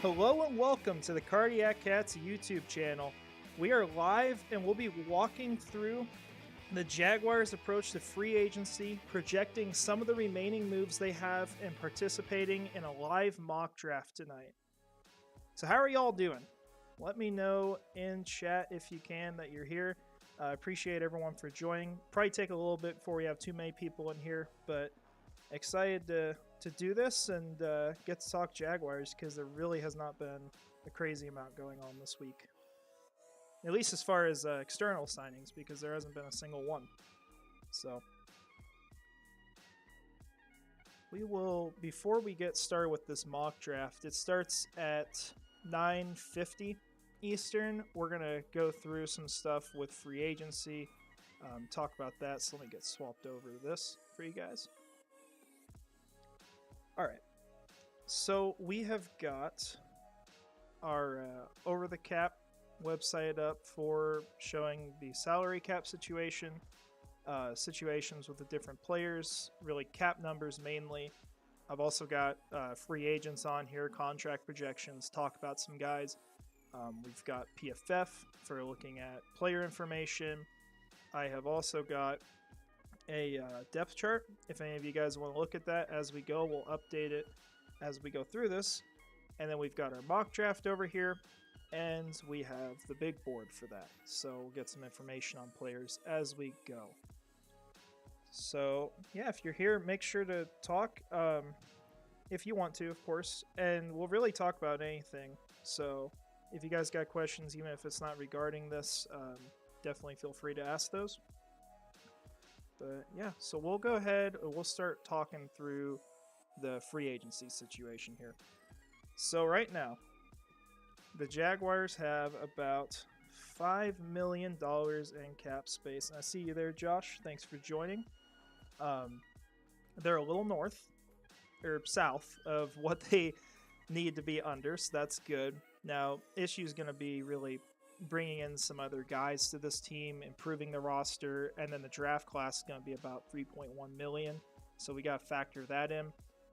Hello and welcome to the Cardiac Cats YouTube channel. We are live and we'll be walking through the Jaguars' approach to free agency, projecting some of the remaining moves they have, and participating in a live mock draft tonight. So how are y'all doing? Let me know in chat if you can that you're here. I appreciate everyone for joining. Probably take a little bit before we have too many people in here, but excited to do this and get to talk Jaguars because there really has not been a crazy amount going on this week. At least as far as external signings, because there hasn't been a single one. So we will, before we get started with this mock draft, it starts at 9:50 Eastern. We're going to go through some stuff with free agency, talk about that. So let me get swapped over to this for you guys. All right, so we have got our over the cap website up for showing the salary cap situation, situations with the different players, really cap numbers mainly. I've also got free agents on here, contract projections, talk about some guys. We've got PFF for looking at player information. I have also got a depth chart. If any of you guys want to look at that as we go, we'll update it as we go through this. And then we've got our mock draft over here, and we have the big board for that. So we'll get some information on players as we go. So yeah, if you're here, make sure to talk if you want to, of course, and we'll really talk about anything. So if you guys got questions, even if it's not regarding this, definitely feel free to ask those. But yeah, so we'll go ahead, we'll start talking through the free agency situation here. So right now, the Jaguars have about $5 million in cap space. And I see you there, Josh. Thanks for joining. They're a little north, or south, of what they need to be under, so that's good. Now, issue is going to be really bringing in some other guys to this team, improving the roster, and then the draft class is going to be about $3.1 million. So we got to factor that in.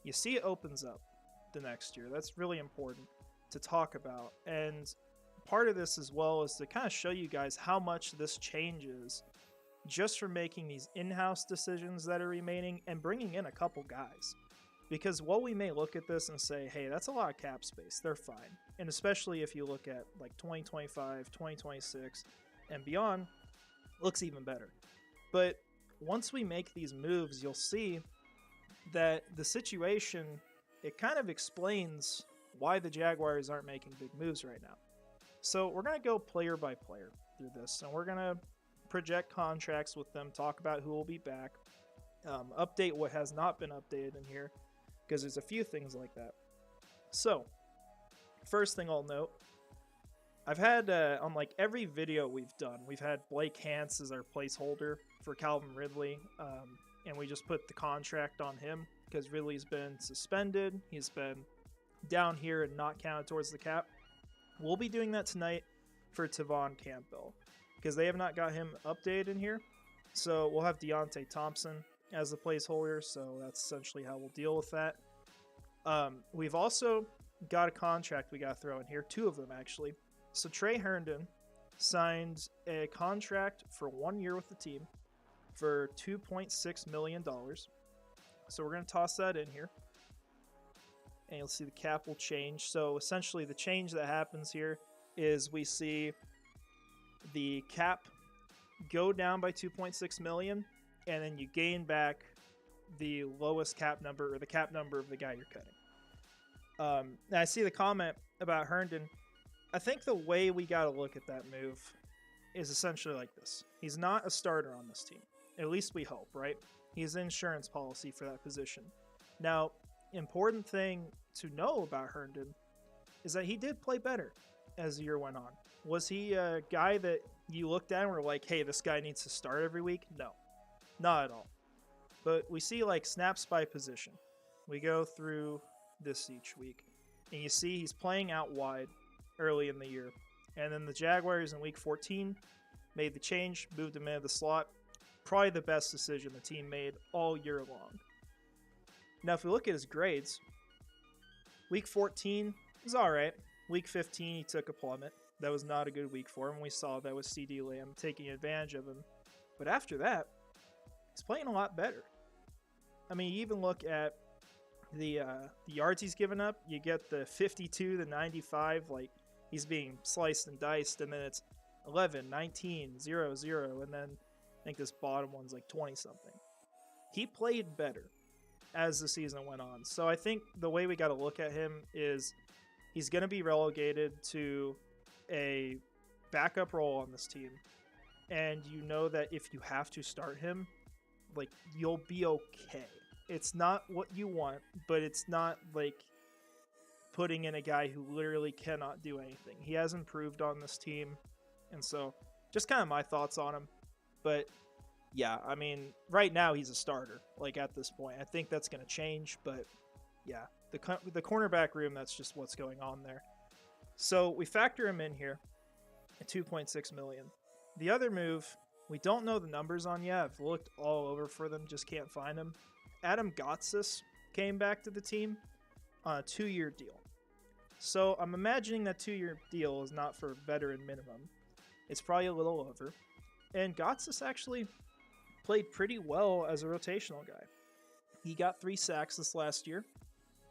You see it opens up the next year. That's really important to talk about. And part of this as well is to kind of show you guys how much this changes just from making these in-house decisions that are remaining and bringing in a couple guys. Because while we may look at this and say, hey, that's a lot of cap space, they're fine. And especially if you look at like 2025, 2026, and beyond, looks even better. But once we make these moves, you'll see that the situation, it kind of explains why the Jaguars aren't making big moves right now. So we're going to go player by player through this, and we're going to project contracts with them, talk about who will be back, update what has not been updated in here, because there's a few things like that. So, first thing I'll note, I've had, on like every video we've done, we've had Blake Hance as our placeholder for Calvin Ridley, and we just put the contract on him, because Ridley's been suspended, he's been down here and not counted towards the cap. We'll be doing that tonight for Tavon Campbell, because they have not got him updated in here. So we'll have Deontay Thompson as the placeholder, so that's essentially how we'll deal with that. We've also got a contract we got to throw in here, two of them actually. So Trey Herndon signed a contract for 1 year with the team for $2.6 million. So we're going to toss that in here. And you'll see the cap will change. So essentially the change that happens here is we see the cap go down by 2.6 million, and then you gain back the lowest cap number, or the cap number of the guy you're cutting. And I see the comment about Herndon. I think the way we got to look at that move is essentially like this. He's not a starter on this team. At least we hope, right? He's an insurance policy for that position. Now, important thing to know about Herndon is that he did play better as the year went on. Was he a guy that you looked at and were like, hey, this guy needs to start every week? No, not at all. But we see like snaps by position. We go through this each week, and you see he's playing out wide early in the year. And then the Jaguars in week 14 made the change, moved him into the slot. Probably the best decision the team made all year long. Now, if we look at his grades, Week 14 is all right. Week 15, he took a plummet. That was not a good week for him. We saw that with CD Lamb taking advantage of him. But after that, he's playing a lot better. I mean, you even look at the yards he's given up. You get the 52, the 95. Like, he's being sliced and diced. And then it's 11, 19, 0, 0. And then I think this bottom one's like 20-something. He played better as the season went on. So I think the way we got to look at him is he's going to be relegated to a backup role on this team. And you know that if you have to start him, like, you'll be okay. It's not what you want, but it's not like putting in a guy who literally cannot do anything. He has improved on this team. And so just kind of my thoughts on him. But yeah, I mean, right now he's a starter, like, at this point. I think that's going to change, but yeah, the cornerback room, that's just what's going on there. So we factor him in here at $2.6 million. The other move, we don't know the numbers on yet. I've looked all over for them, just can't find them. Adam Gotsis came back to the team on a 2-year deal. So I'm imagining that 2-year deal is not for veteran minimum. It's probably a little over. And Gotsis actually played pretty well as a rotational guy. He got 3 sacks this last year.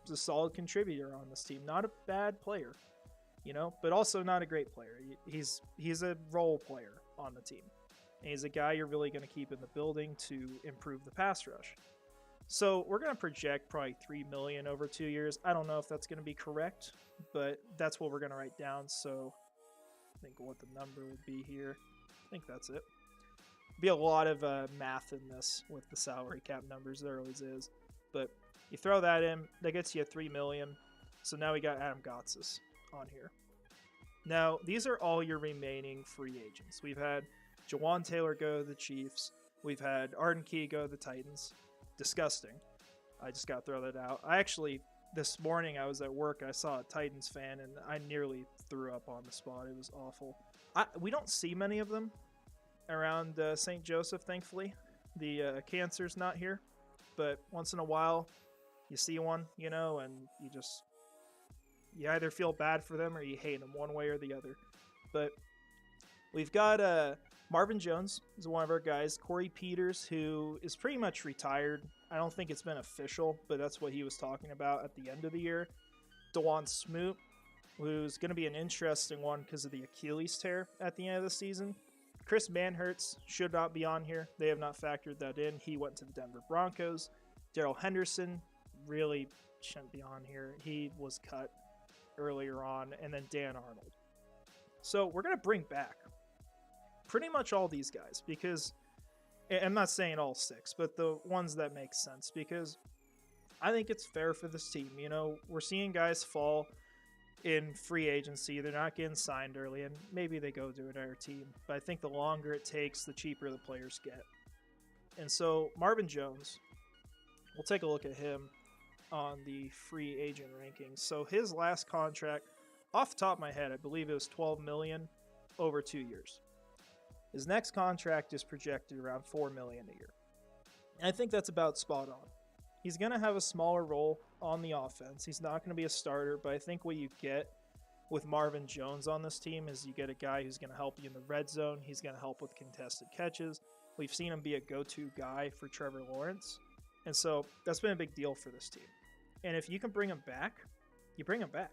He was a solid contributor on this team. Not a bad player, you know, but also not a great player. He's a role player on the team. And he's a guy you're really going to keep in the building to improve the pass rush. So we're going to project probably $3 million over 2 years. I don't know if that's going to be correct, but that's what we're going to write down. So I think what the number would be here. I think that's it. Be a lot of math in this with the salary cap numbers. There always is. But you throw that in, that gets you $3 million. So now we got Adam Gotsis on here. Now, these are all your remaining free agents. We've had Jawan Taylor go to the Chiefs. We've had Arden Key go to the Titans. Disgusting. I just got to throw that out. I actually, this morning I was at work. I saw a Titans fan, and I nearly threw up on the spot. It was awful. We don't see many of them around St. Joseph, thankfully. The cancer's not here. But once in a while, you see one, you know, and you either feel bad for them or you hate them one way or the other. But we've got Marvin Jones is one of our guys. Corey Peters, who is pretty much retired. I don't think it's been official, but that's what he was talking about at the end of the year. DeJuan Smoot, who's going to be an interesting one because of the Achilles tear at the end of the season. Chris Manhertz should not be on here. They have not factored that in. He went to the Denver Broncos. Darrell Henderson really shouldn't be on here. He was cut earlier on. And then Dan Arnold. So we're going to bring back pretty much all these guys because I'm not saying all 6, but the ones that make sense because I think it's fair for this team. You know, we're seeing guys fall in free agency. They're not getting signed early, and maybe they go to another team. But I think the longer it takes, the cheaper the players get. And so Marvin Jones, we'll take a look at him on the free agent rankings. So his last contract, off the top of my head, I believe it was $12 million over 2 years. His next contract is projected around $4 million a year. And I think that's about spot on. He's going to have a smaller role on the offense. He's not going to be a starter, but I think what you get with Marvin Jones on this team is you get a guy who's going to help you in the red zone. He's going to help with contested catches. We've seen him be a go-to guy for Trevor Lawrence. And so that's been a big deal for this team. And if you can bring him back, you bring him back.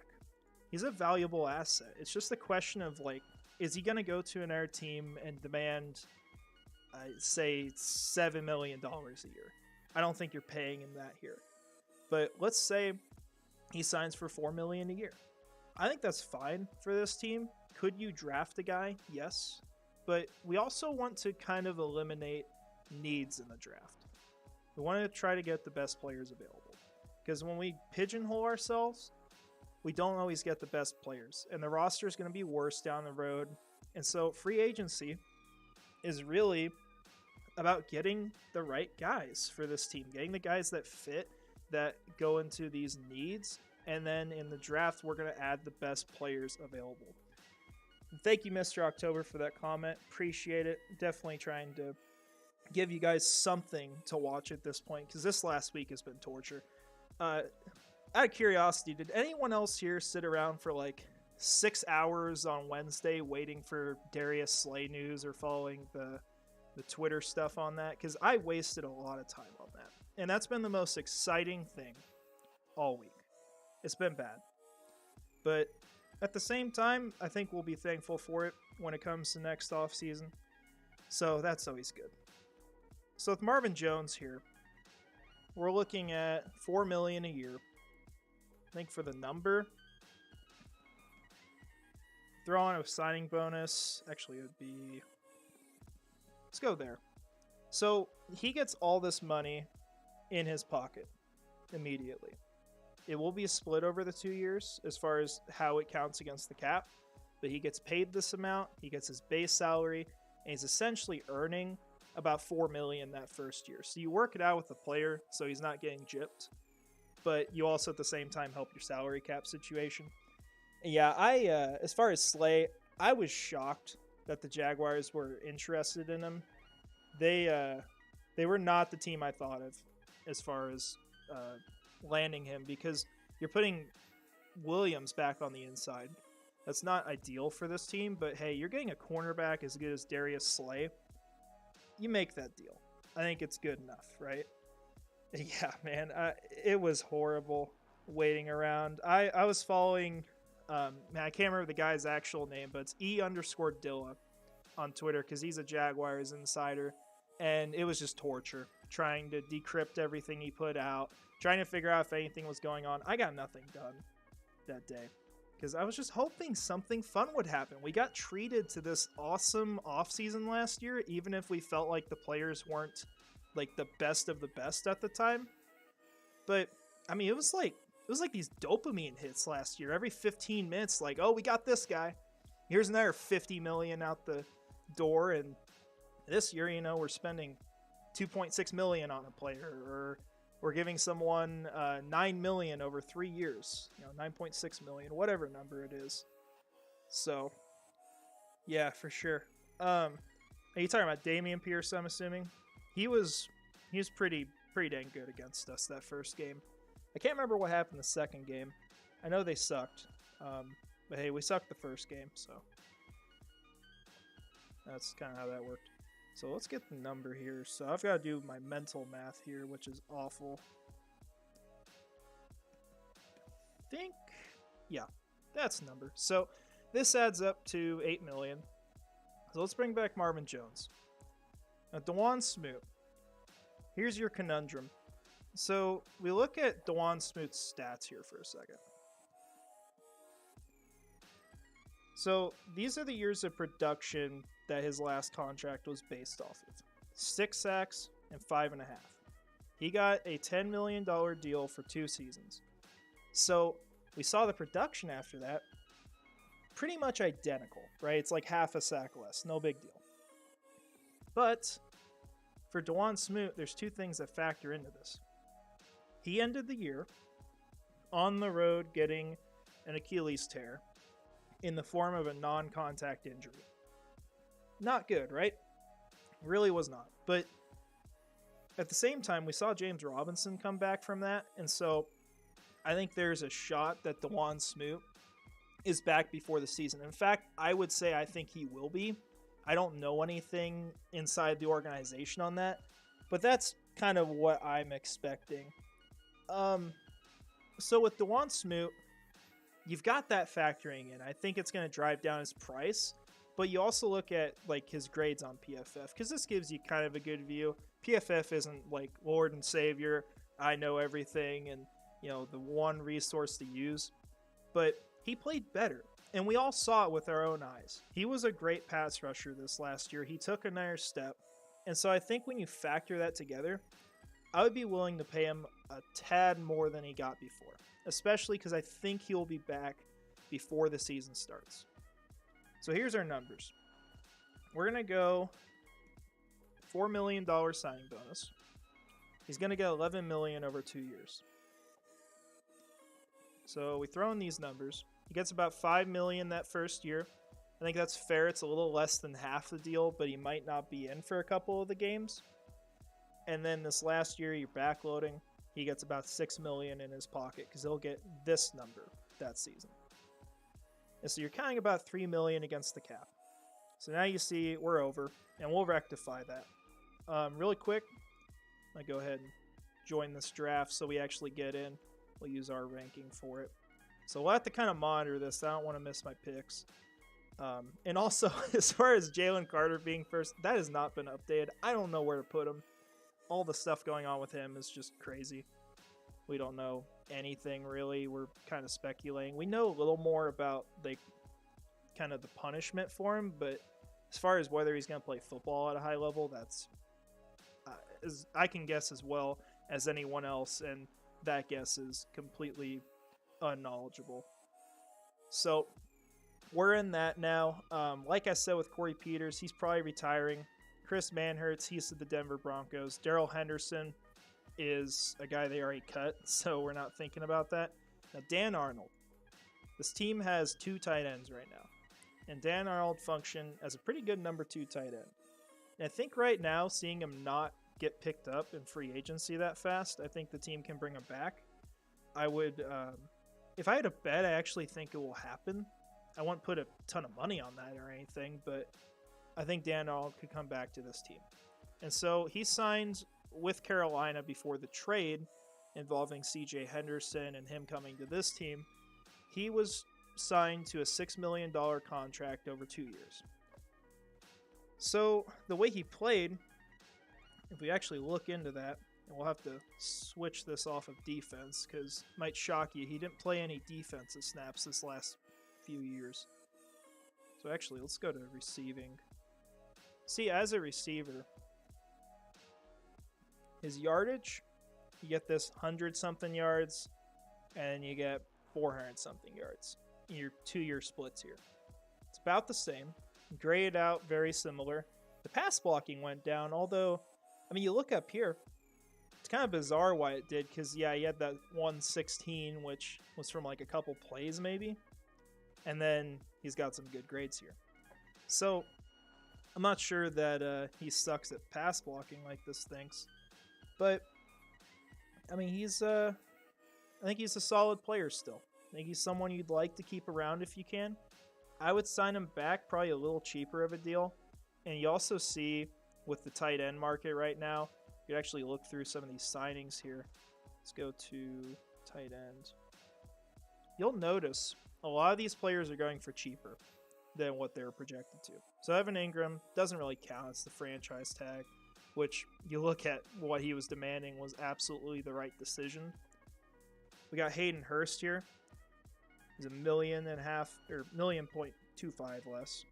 He's a valuable asset. It's just a question of, like, is he going to go to another team and demand, say, $7 million a year? I don't think you're paying him that here. But let's say he signs for $4 million a year. I think that's fine for this team. Could you draft a guy? Yes. But we also want to kind of eliminate needs in the draft. We want to try to get the best players available. Because when we pigeonhole ourselves, we don't always get the best players. And the roster is going to be worse down the road. And so free agency is really about getting the right guys for this team. Getting the guys that fit, that go into these needs. And then in the draft, we're going to add the best players available. Thank you, Mr. October, for that comment. Appreciate it. Definitely trying to give you guys something to watch at this point, because this last week has been torture. out of curiosity, did anyone else here sit around for like 6 hours on Wednesday waiting for Darius Slay news or following the Twitter stuff on that? Because I wasted a lot of time on that. And that's been the most exciting thing all week. It's been bad. But at the same time, I think we'll be thankful for it when it comes to next offseason. So that's always good. So with Marvin Jones here, we're looking at $4 million a year. I think for the number, throw on a signing bonus. Actually, it would be, let's go there. So he gets all this money in his pocket immediately. It will be split over the 2 years as far as how it counts against the cap, but he gets paid this amount. He gets his base salary, and he's essentially earning about $4 million that first year. So you work it out with the player so he's not getting gypped, but you also at the same time help your salary cap situation. And yeah, as far as Slay, I was shocked that the Jaguars were interested in him. They were not the team I thought of as far as landing him, because you're putting Williams back on the inside. That's not ideal for this team, but hey, you're getting a cornerback as good as Darius Slay. You make that deal. I think it's good enough, right? Yeah, man, it was horrible waiting around. I was following, man, I can't remember the guy's actual name, but it's E_Dilla on Twitter because he's a Jaguars insider, and it was just torture trying to decrypt everything he put out, trying to figure out if anything was going on. I got nothing done that day because I was just hoping something fun would happen. We got treated to this awesome offseason last year, even if we felt like the players weren't like the best of the best at the time. But I mean, it was like these dopamine hits last year. Every 15 minutes, like, oh, we got this guy. Here's another 50 million out the door. And this year, you know, we're spending 2.6 million on a player, or we're giving someone 9 million over 3 years, you know, 9.6 million, whatever number it is. So yeah, for sure. Are you talking about Damian Pierce, I'm assuming? He was pretty dang good against us that first game. I can't remember what happened the second game. I know they sucked. But hey, we sucked the first game, so that's kind of how that worked. So let's get the number here. So I've got to do my mental math here, which is awful. I think, yeah, that's the number. So this adds up to 8 million. So let's bring back Marvin Jones. Now, Dawuane Smoot. Here's your conundrum. So we look at Dawuane Smoot's stats here for a second. So these are the years of production that his last contract was based off of. 6 sacks and 5.5. He got a $10 million deal for 2 seasons. So we saw the production after that pretty much identical, right? It's like half a sack less, no big deal. But for Dawuane Smoot, there's 2 things that factor into this. He ended the year on the road getting an Achilles tear in the form of a non-contact injury. Not good, right? Really was not. But at the same time, we saw James Robinson come back from that, and so I think there's a shot that Dawuane Smoot is back before the season. In fact, I would say I think he will be. I don't know anything inside the organization on that, but that's kind of what I'm expecting. So with Dawuane Smoot, you've got that factoring in. I think it's going to drive down his price, but you also look at like his grades on PFF, because this gives you kind of a good view. PFF isn't like Lord and Savior, I know everything, and you know, the one resource to use, but he played better, and we all saw it with our own eyes. He was a great pass rusher this last year. He took another step, and so I think when you factor that together, I would be willing to pay him a tad more than he got before, especially because I think he'll be back before the season starts. So here's our numbers. We're going to go $4 million signing bonus. He's going to get $11 million over 2 years. So we throw in these numbers. He gets about $5 million that first year. I think that's fair. It's a little less than half the deal, but he might not be in for a couple of the games. And then this last year, you're backloading. he gets about $6 million in his pocket because he'll get this number that season. And so you're counting about $3 million against the cap. So now you see we're over, and we'll rectify that. Really quick, I go ahead and join this draft so we actually get in. We'll use our ranking for it. So we'll have to kind of monitor this. I don't want to miss my picks. And also, as far as Jalen Carter being first, that has not been updated. I don't know where to put him. All the stuff going on with him is just crazy. We don't know anything really. We're kind of speculating. We know a little more about like kind of the punishment for him, but as far as whether he's going to play football at a high level, that's I can guess as well as anyone else, and that guess is completely unknowledgeable. So we're in that now. Like I said with Corey Peters, he's probably retiring. Chris Manhertz, he's to the Denver Broncos. Darrell Henderson is a guy they already cut, so we're not thinking about that. Now, Dan Arnold. This team has 2 tight ends right now, and Dan Arnold functioned as a pretty good number 2 tight end. And I think right now, seeing him not get picked up in free agency that fast, I think the team can bring him back. I would, if I had a bet, I actually think it will happen. I won't put a ton of money on that or anything, but I think Dan Arnold could come back to this team. And so he signed with Carolina before the trade involving CJ Henderson and him coming to this team. He was signed to a $6 million contract over 2 years. So the way he played, if we actually look into that, and we'll have to switch this off of defense because it might shock you, he didn't play any defensive snaps this last few years. So actually, let's go to receiving. See, as a receiver, his yardage, you get this 100-something yards, and you get 400-something yards in your 2-year splits here. It's about the same. Graded out, very similar. The pass blocking went down, although, I mean, you look up here, it's kind of bizarre why it did, because, yeah, he had that 116, which was from, like, a couple plays, maybe. And then he's got some good grades here. So, I'm not sure that he sucks at pass blocking like this thinks. But, I mean, I think he's a solid player still. I think he's someone you'd like to keep around if you can. I would sign him back, probably a little cheaper of a deal. And you also see, with the tight end market right now, you actually look through some of these signings here. Let's go to tight end. You'll notice a lot of these players are going for cheaper than what they were projected to. So Evan Ingram doesn't really count. It's the franchise tag, which you look at what he was demanding was absolutely the right decision. We got Hayden Hurst here. He's $1.5 million or $1.25 million less.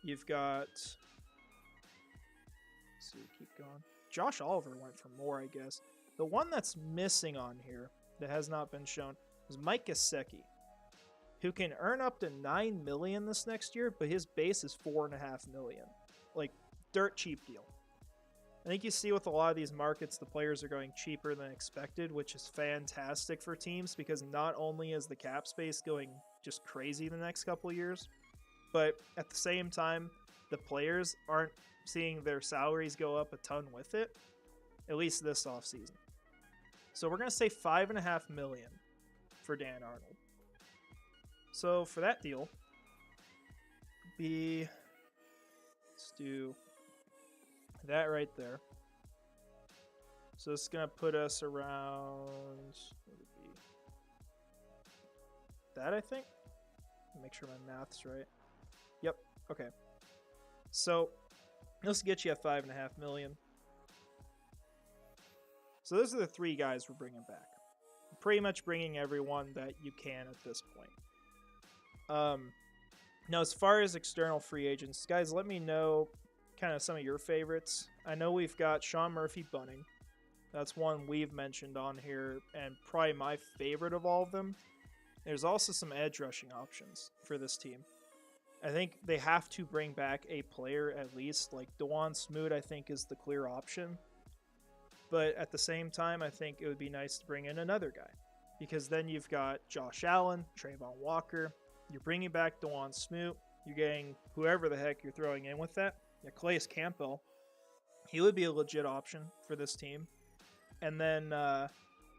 You've got, let's see, keep going. Josh Oliver went for more, I guess. The one that's missing on here that has not been shown is Mike Gesicki, who can earn up to $9 million this next year, but his base is $4.5 million. Like, dirt cheap deal. I think you see with a lot of these markets, the players are going cheaper than expected, which is fantastic for teams because not only is the cap space going just crazy the next couple of years, but at the same time, the players aren't seeing their salaries go up a ton with it, at least this offseason. So we're going to say $5.5 million for Dan Arnold. So for that deal, let's do that right there. So it's going to put us around, what would it be? That, I think? Make sure my math's right. Yep, okay. So this will get you at $5.5 million. So those are the 3 guys we're bringing back. Pretty much bringing everyone that you can at this point. Now, as far as external free agents, guys, let me know kind of some of your favorites. I know we've got Sean Murphy-Bunting. That's one we've mentioned on here, and probably my favorite of all of them. There's also some edge rushing options for this team. I think they have to bring back a player at least. Like DeJuan Smoot, I think, is the clear option. But at the same time, I think it would be nice to bring in another guy. Because then you've got Josh Allen, Trayvon Walker. You're bringing back DeJuan Smoot. You're getting whoever the heck you're throwing in with that. Yeah, Calais Campbell. He would be a legit option for this team. And then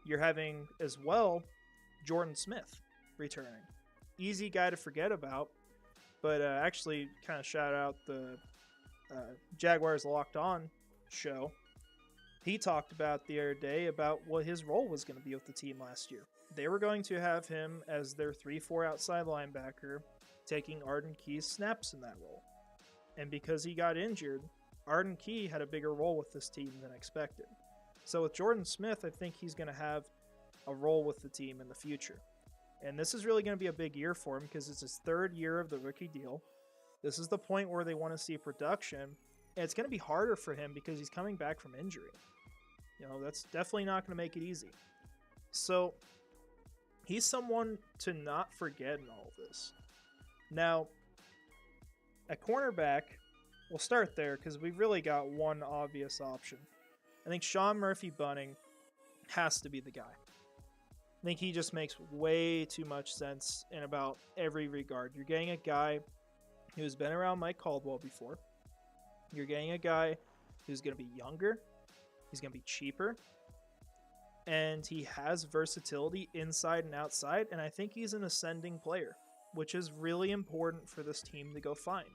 you're having as well Jordan Smith returning. Easy guy to forget about, but actually kind of shout out the Jaguars Locked On show. He talked about the other day about what his role was going to be with the team last year. They were going to have him as their 3-4 outside linebacker, taking Arden Key's snaps in that role. And because he got injured, Arden Key had a bigger role with this team than expected. So with Jordan Smith, I think he's going to have a role with the team in the future. And this is really going to be a big year for him because it's his 3rd year of the rookie deal. This is the point where they want to see production. And it's going to be harder for him because he's coming back from injury. You know, that's definitely not going to make it easy. So he's someone to not forget in all of this. Now, at cornerback, we'll start there because we've really got one obvious option. I think Sean Murphy-Bunting has to be the guy. I think he just makes way too much sense in about every regard. You're getting a guy who's been around Mike Caldwell before. You're getting a guy who's going to be younger. He's going to be cheaper. And he has versatility inside and outside. And I think he's an ascending player, which is really important for this team to go find.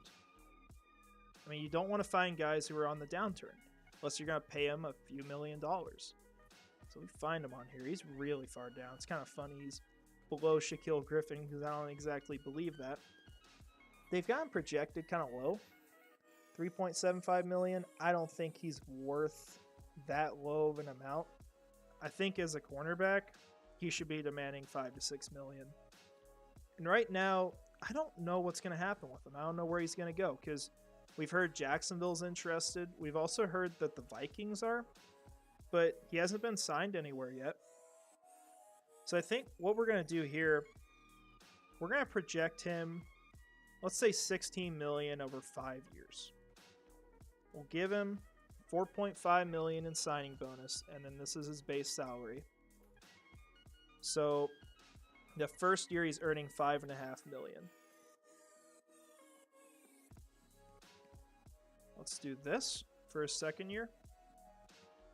I mean, you don't want to find guys who are on the downturn unless you're going to pay him a few $1 million. So we find him on here. He's really far down. It's kind of funny. He's below Shaquille Griffin because I don't exactly believe that. They've got him projected kind of low. $3.75 million. I don't think he's worth that low of an amount. I think as a cornerback, he should be demanding $5 to $6 million. And right now, I don't know what's going to happen with him. I don't know where he's going to go because we've heard Jacksonville's interested. We've also heard that the Vikings are, but he hasn't been signed anywhere yet. So I think what we're going to do here, we're going to project him, let's say $16 million over 5 years. We'll give him $4.5 million in signing bonus, and then this is his base salary. So the first year he's earning $5.5 million. Let's do this for his second year.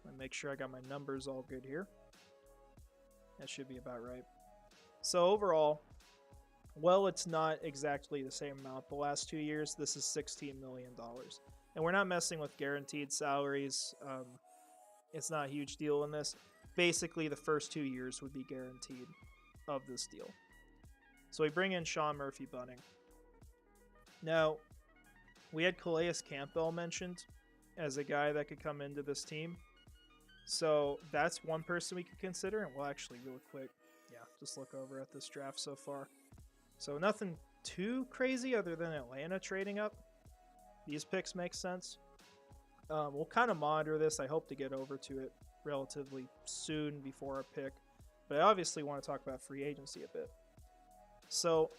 Let me make sure I got my numbers all good here. That should be about right. So overall, well, it's not exactly the same amount. The last 2 years, this is $16 million. And we're not messing with guaranteed salaries. It's not a huge deal in this. Basically, the first 2 years would be guaranteed of this deal. So we bring in Sean Murphy-Bunting. Now, we had Calais Campbell mentioned as a guy that could come into this team. So that's one person we could consider. And we'll actually, real quick, just look over at this draft so far. So nothing too crazy other than Atlanta trading up. These picks make sense. We'll kind of monitor this. I hope to get over to it relatively soon before our pick. But I obviously want to talk about free agency a bit. So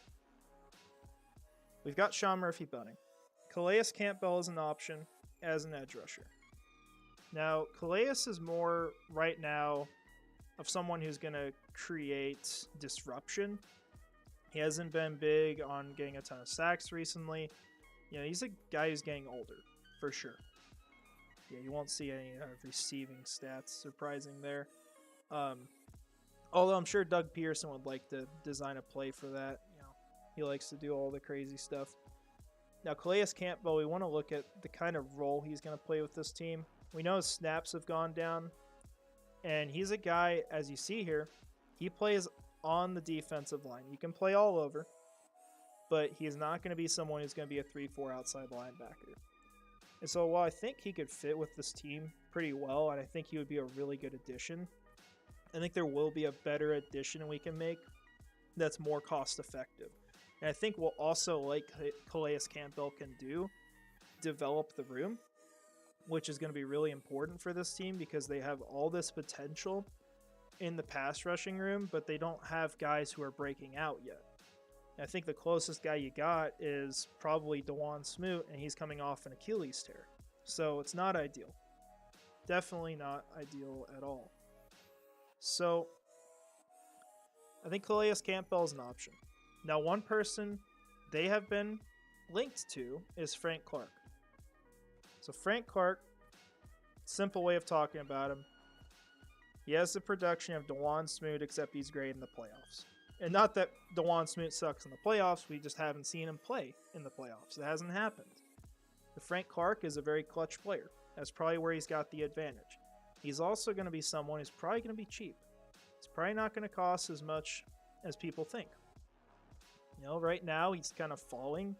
we've got Sean Murphy-Bunting. Calais Campbell is an option as an edge rusher. Now, Calais is more right now of someone who's going to create disruption. He hasn't been big on getting a ton of sacks recently. You know, he's a guy who's getting older, for sure. Yeah, you won't see any receiving stats surprising there. Although I'm sure Doug Pearson would like to design a play for that. You know, he likes to do all the crazy stuff. Now, Calais Campbell, we want to look at the kind of role he's going to play with this team. We know his snaps have gone down. And he's a guy, as you see here, he plays on the defensive line. He can play all over, but he's not going to be someone who's going to be a 3-4 outside linebacker. And so while I think he could fit with this team pretty well, and I think he would be a really good addition, I think there will be a better addition we can make that's more cost effective. And I think we'll also, like Calais Campbell can do, develop the room, which is going to be really important for this team because they have all this potential in the pass rushing room, but they don't have guys who are breaking out yet. And I think the closest guy you got is probably DeJuan Smoot, and he's coming off an Achilles tear. So it's not ideal. Definitely not ideal at all. So I think Calais Campbell is an option. Now, one person they have been linked to is Frank Clark. So Frank Clark, simple way of talking about him, He has the production of DeJuan Smoot, except he's great in the playoffs. And not that DeJuan Smoot sucks in the playoffs, we just haven't seen him play in the playoffs. It hasn't happened. But Frank Clark is a very clutch player. That's probably where he's got the advantage. He's also going to be someone who's probably going to be cheap. It's probably not going to cost as much as people think. You know, right now he's kind of falling.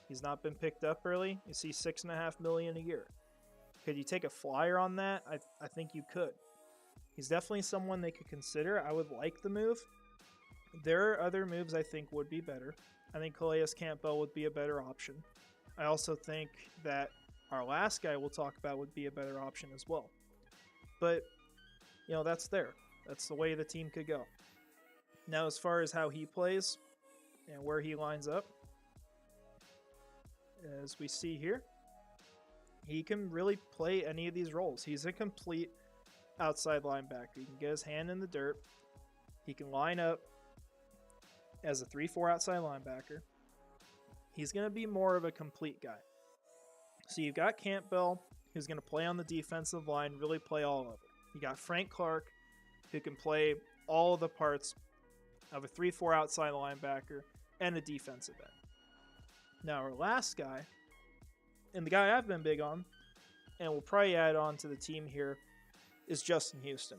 He's not been picked up early. You see $6.5 million a year. Could you take a flyer on that? I think you could. He's definitely someone they could consider. I would like the move. There are other moves I think would be better. I think Calais Campbell would be a better option. I also think that our last guy we'll talk about would be a better option as well. But, you know, that's there. That's the way the team could go. Now, as far as how he plays and where he lines up, as we see here, he can really play any of these roles. He's a complete outside linebacker. He can get his hand in the dirt. He can line up as a 3-4 outside linebacker. He's going to be more of a complete guy. So you've got Campbell, who's going to play on the defensive line, really play all over. You got Frank Clark, who can play all of the parts of a 3-4 outside linebacker and a defensive end. Now our last guy, and the guy I've been big on, and we'll probably add on to the team here, is Justin Houston.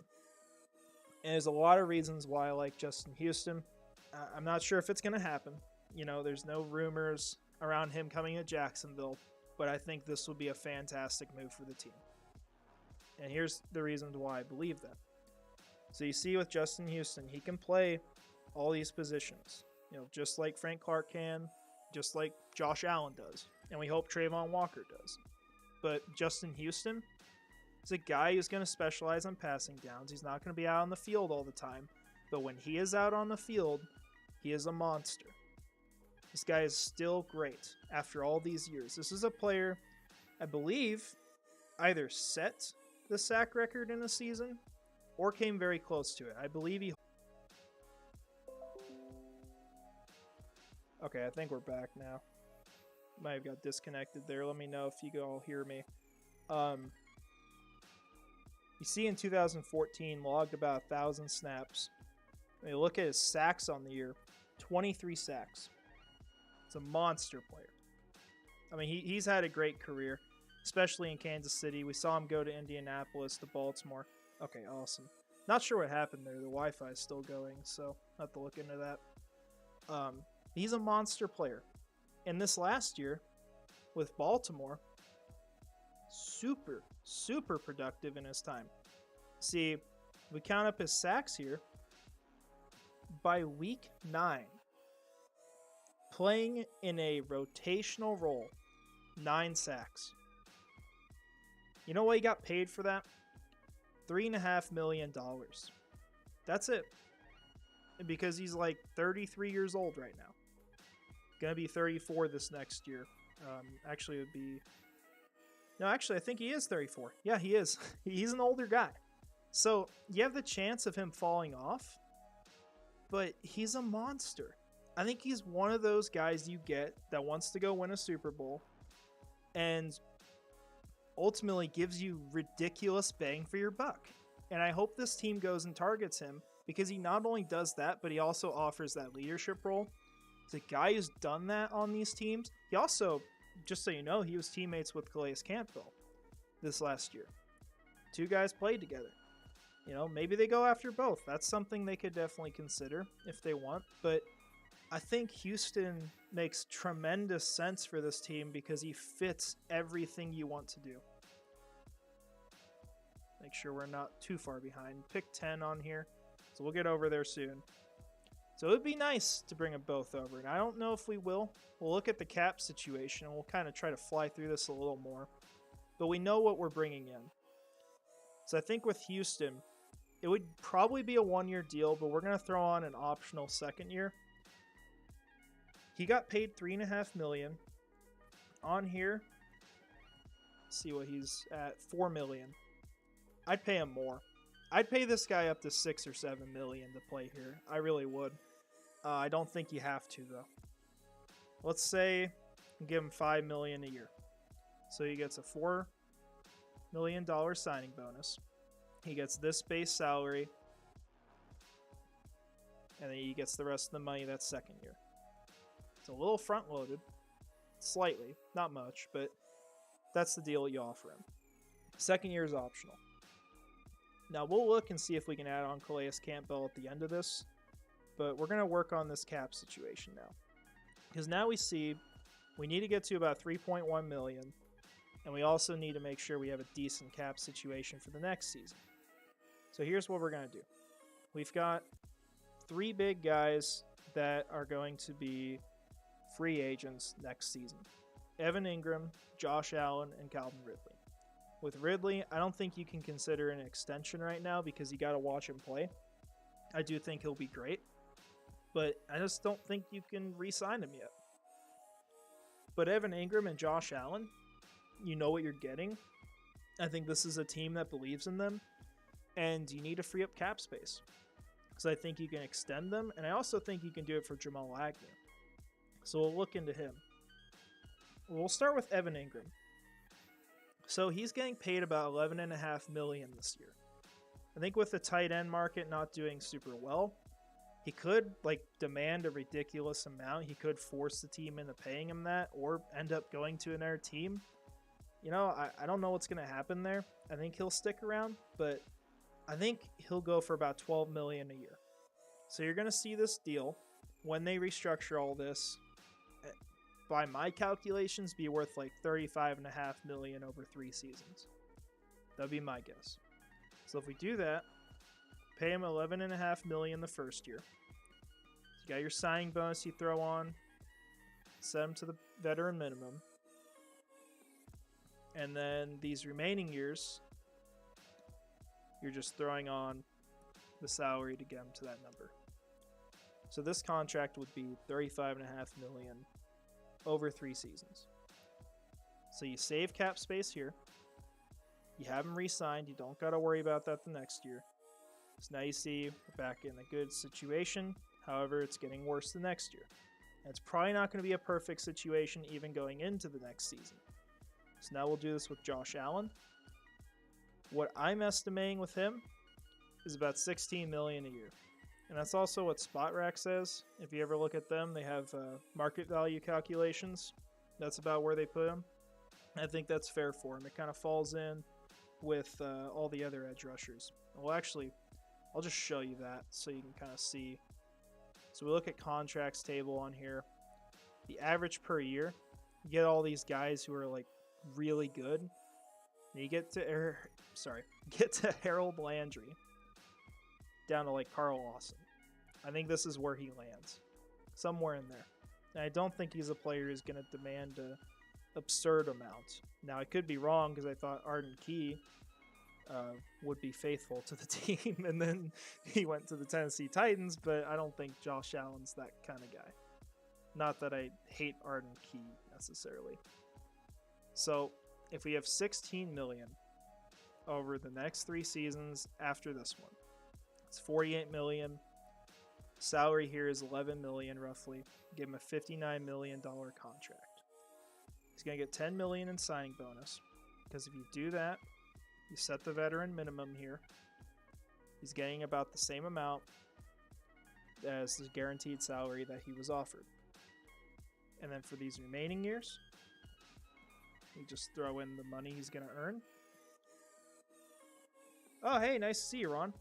And there's a lot of reasons why I like Justin Houston. I'm not sure if it's going to happen. You know, there's no rumors around him coming to Jacksonville, but I think this will be a fantastic move for the team. And here's the reasons why I believe that. So you see with Justin Houston, he can play all these positions, you know, just like Frank Clark can, just like Josh Allen does, and we hope Trayvon Walker does. But Justin Houston is a guy who's going to specialize on passing downs. He's not going to be out on the field all the time, but when he is out on the field, he is a monster. This guy is still great after all these years. This is a player, I believe, either set the sack record in a season or came very close to it. I believe he... Okay, I think we're back now. Might have got disconnected there. Let me know if you can all hear me. You see in 2014, logged about 1,000 snaps. When you look at his sacks on the year, 23 sacks. It's a monster player. I mean, he's had a great career, especially in Kansas City. We saw him go to Indianapolis, to Baltimore. Okay, awesome. Not sure what happened there. The Wi-Fi is still going, so I'll have to look into that. He's a monster player. And this last year, with Baltimore, super productive in his time. See, we count up his sacks here. By week 9, playing in a rotational role, 9 sacks. You know what he got paid for that? $3.5 million. That's it. Because he's like 33 years old right now. Gonna be 34 this next year. Actually, it would be... No, actually, I think he is 34. Yeah, he is. He's an older guy. So, you have the chance of him falling off, but he's a monster. I think he's one of those guys you get that wants to go win a Super Bowl and ultimately gives you ridiculous bang for your buck. And I hope this team goes and targets him because he not only does that, but he also offers that leadership role. He's a guy who's done that on these teams. He also, just so you know, he was teammates with Calais Campbell this last year. 2 guys played together. You know, maybe they go after both. That's something they could definitely consider if they want. But I think Houston makes tremendous sense for this team because he fits everything you want to do. Make sure we're not too far behind. Pick 10 on here. So we'll get over there soon. So it would be nice to bring them both over. And I don't know if we will. We'll look at the cap situation and we'll kind of try to fly through this a little more. But we know what we're bringing in. So I think with Houston, it would probably be a 1-year deal, but we're going to throw on an optional 2nd year. He got paid $3.5 million. On here, let's see what he's at, $4 million. I'd pay him more. I'd pay this guy up to $6 or $7 million to play here. I really would. I don't think you have to though. Let's say give him $5 million a year. So he gets a $4 million signing bonus. He gets this base salary, and then he gets the rest of the money that second year. It's a little front-loaded, slightly, not much, but that's the deal you offer him. Second year is optional. Now, we'll look and see if we can add on Calais Campbell at the end of this, but we're going to work on this cap situation now. Because now we see we need to get to about 3.1 million, and we also need to make sure we have a decent cap situation for the next season. So here's what we're going to do. We've got 3 big guys that are going to be free agents next season. Evan Ingram, Josh Allen, and Calvin Ridley. With Ridley, I don't think you can consider an extension right now because you got to watch him play. I do think he'll be great, but I just don't think you can re-sign him yet. But Evan Ingram and Josh Allen, you know what you're getting. I think this is a team that believes in them, and you need to free up cap space. So I think you can extend them, and I also think you can do it for Jamal Agnew. So we'll look into him. We'll start with Evan Ingram. So he's getting paid about $11.5 million this year. I think with the tight end market not doing super well, he could demand a ridiculous amount. He could force the team into paying him that, or end up going to another team. You know, I don't know what's going to happen there. I think he'll stick around, but I think he'll go for about $12 million a year. So you're going to see this deal, when they restructure all this, by my calculations, be worth like $35.5 million over 3 seasons. That'd be my guess. So if we do that, pay him $11.5 million the first year. You got your signing bonus you throw on, set him to the veteran minimum, and then these remaining years, you're just throwing on the salary to get him to that number. So this contract would be $35.5 million over 3 seasons. So you save cap space here. You have him re-signed. You don't got to worry about that the next year. So now you see we're back in a good situation. However, it's getting worse the next year. And it's probably not going to be a perfect situation even going into the next season. So now we'll do this with Josh Allen. What I'm estimating with him is about $16 million a year. And that's also what SpotRack says. If you ever look at them, they have market value calculations. That's about where they put him. I think that's fair for him. It kind of falls in with all the other edge rushers. Well, actually, I'll just show you that so you can kind of see. So we look at contracts table on here. The average per year, you get all these guys who are like really good. And you get to Harold Landry, down to like Carl Lawson. I think this is where he lands, somewhere in there. And I don't think he's a player who's going to demand an absurd amount. Now, I could be wrong because I thought Arden Key would be faithful to the team, and then he went to the Tennessee Titans, but I don't think Josh Allen's that kind of guy. Not that I hate Arden Key necessarily. So if we have $16 million over the next 3 seasons after this one, it's $48 million. Salary here is $11 million roughly. Give him a $59 million contract. He's going to get $10 million in signing bonus, because if you do that, you set the veteran minimum here. He's getting about the same amount as the guaranteed salary that he was offered. And then for these remaining years, you just throw in the money he's going to earn. Oh, hey, nice to see you, Ron.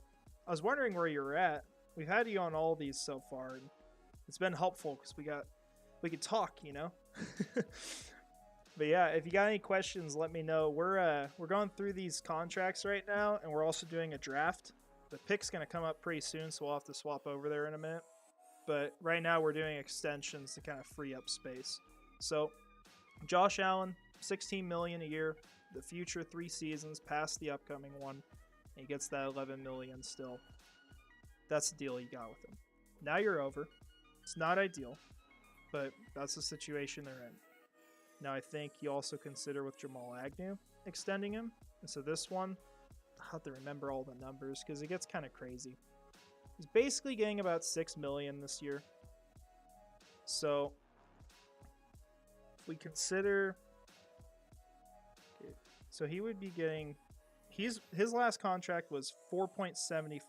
I was wondering where you were at. We've had you on all these so far, and it's been helpful because we could talk, you know. But yeah, if you got any questions, let me know. We're going through these contracts right now, and we're also doing a draft. The pick's going to come up pretty soon, so we'll have to swap over there in a minute. But right now we're doing extensions to kind of free up space. So Josh Allen, $16 million a year, the future 3 seasons past the upcoming one. And he gets that $11 million still. That's the deal you got with him. Now you're over. It's not ideal, but that's the situation they're in. Now I think you also consider with Jamal Agnew extending him. And so this one, I have to remember all the numbers because it gets kind of crazy. He's basically getting about $6 million this year. So if we consider, okay, so he would be getting his last contract was 4.75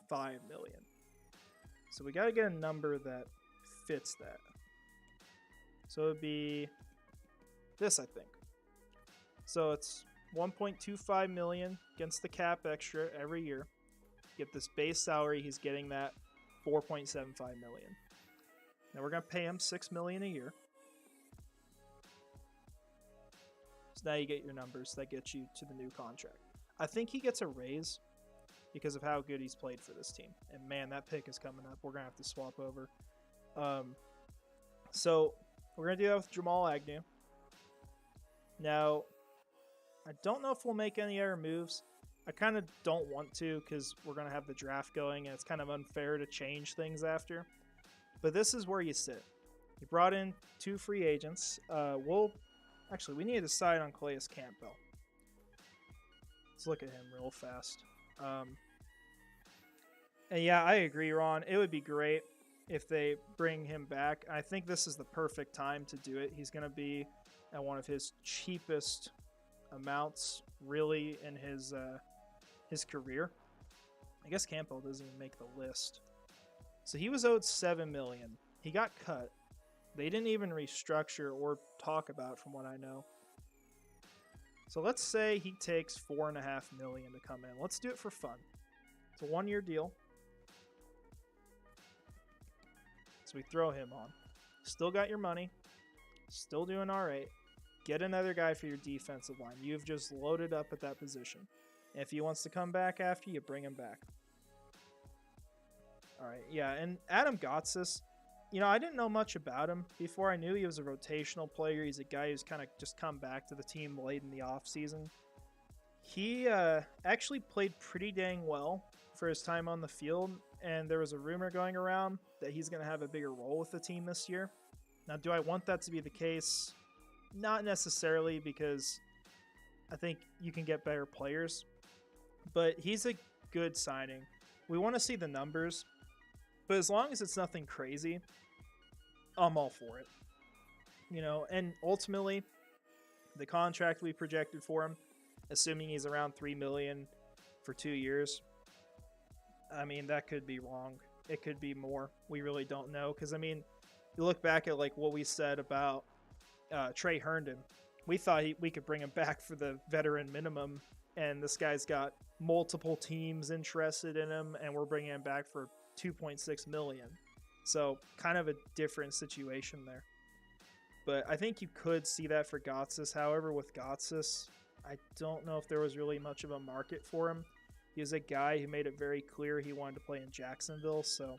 million. So we got to get a number that fits that. So it would be this, I think. So it's 1.25 million against the cap extra every year. Get this base salary, he's getting that 4.75 million. Now we're going to pay him 6 million a year. So now you get your numbers that get you to the new contract. I think he gets a raise because of how good he's played for this team. And man, that pick is coming up. We're going to have to swap over. So we're going to do that with Jamal Agnew. Now, I don't know if we'll make any other moves. I kind of don't want to because we're going to have the draft going and it's kind of unfair to change things after. But this is where you sit. You brought in 2 free agents. We need to decide on Calais Campbell. Let's look at him real fast. And yeah, I agree, Ron. It would be great if they bring him back. I think this is the perfect time to do it. He's going to be at one of his cheapest amounts, really, in his career. I guess Campbell doesn't even make the list. So he was owed $7 million. He got cut. They didn't even restructure or talk about it from what I know. So let's say he takes $4.5 million to come in. Let's do it for fun. It's a 1-year deal. So we throw him on. Still got your money. Still doing all right. Get another guy for your defensive line. You've just loaded up at that position. If he wants to come back after, you bring him back. All right, yeah, and Adam Gotsis, I didn't know much about him before. I knew he was a rotational player. He's a guy who's kind of just come back to the team late in the offseason. He actually played pretty dang well for his time on the field, and there was a rumor going around that he's going to have a bigger role with the team this year. Now, do I want that to be the case? Not necessarily, because I think you can get better players, but he's a good signing. We want to see the numbers, but as long as it's nothing crazy, I'm all for it. And ultimately, the contract we projected for him, assuming he's around $3 million for 2 years, I mean, that could be wrong. It could be more. We really don't know. Because, you look back at what we said about Trey Herndon. We thought we could bring him back for the veteran minimum, and this guy's got multiple teams interested in him, and we're bringing him back for $2.6 million. So kind of a different situation there. But I think you could see that for Gotsis. However, with Gotsis, I don't know if there was really much of a market for him. He was a guy who made it very clear he wanted to play in Jacksonville, so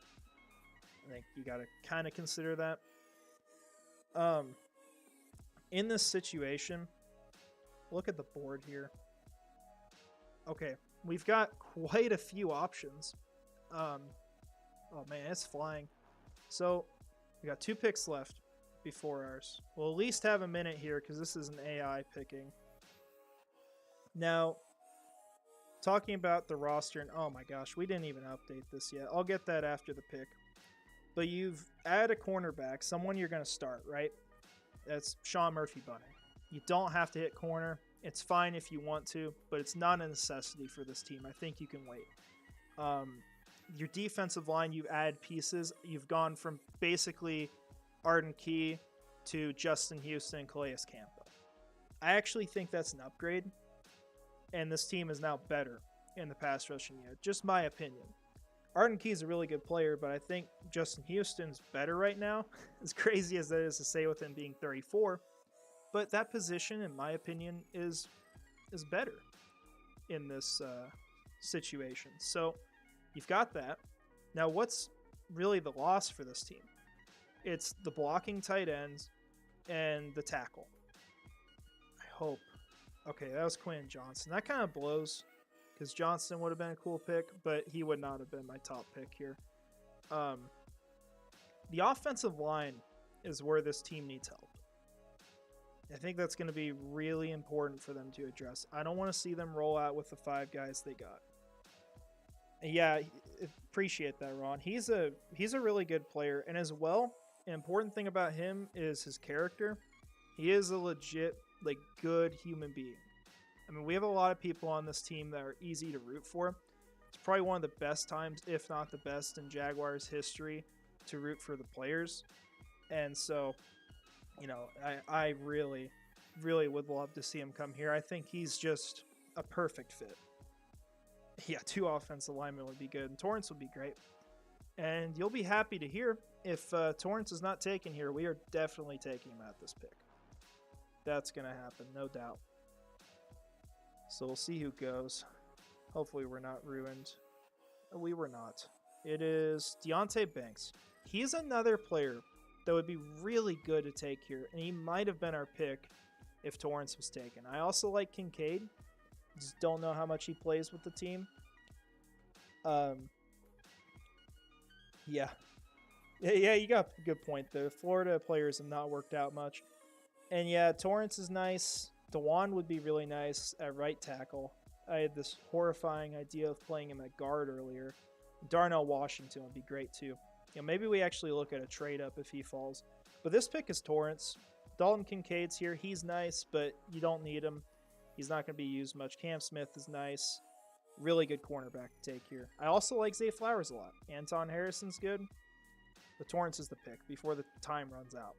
I think you got to kind of consider that. In this situation, look at the board here. Okay, we've got quite a few options. Oh man, it's flying. So we got 2 picks left before ours. We'll at least have a minute here because this is an AI picking. Now, talking about the roster, and oh my gosh, we didn't even update this yet. I'll get that after the pick. But you've added a cornerback, someone you're going to start, right? That's Sean Murphy-Bunting. You don't have to hit corner. It's fine if you want to, but it's not a necessity for this team. I think you can wait. Your defensive line, you've added pieces. You've gone from basically Arden Key to Justin Houston and Calais Campbell. I actually think that's an upgrade, and this team is now better in the pass rushing unit. Just my opinion. Arden Key is a really good player, but I think Justin Houston's better right now. As crazy as that is to say with him being 34. But that position, in my opinion, is better in this situation. So you've got that. Now, what's really the loss for this team? It's the blocking tight ends and the tackle. I hope. Okay, that was Quinn Johnson. That kind of blows because Johnson would have been a cool pick, but he would not have been my top pick here. The offensive line is where this team needs help. I think that's going to be really important for them to address. I don't want to see them roll out with the 5 guys they got. And yeah, appreciate that, Ron. He's a really good player, and as well, an important thing about him is his character. He is a legit, good human being. I mean, we have a lot of people on this team that are easy to root for. It's probably one of the best times, if not the best, in Jaguars history to root for the players. And so, you know, I really, really would love to see him come here. I think he's just a perfect fit. Yeah, 2 offensive linemen would be good, and Torrence would be great. And you'll be happy to hear if Torrence is not taken here, we are definitely taking him at this pick. That's going to happen, no doubt. So we'll see who goes. Hopefully we're not ruined. We were not. It is Deonte Banks. He's another player that would be really good to take here, and he might have been our pick if Torrence was taken. I also like Kincaid. Just don't know how much he plays with the team. Yeah, you got a good point. The Florida players have not worked out much. And yeah, Torrence is nice. DeJuan would be really nice at right tackle. I had this horrifying idea of playing him at guard earlier. Darnell Washington would be great too. You know, maybe we actually look at a trade up if he falls. But this pick is Torrence. Dalton Kincaid's here. He's nice, but you don't need him. He's not going to be used much. Cam Smith is nice. Really good cornerback to take here. I also like Zay Flowers a lot. Anton Harrison's good. But Torrence is the pick before the time runs out.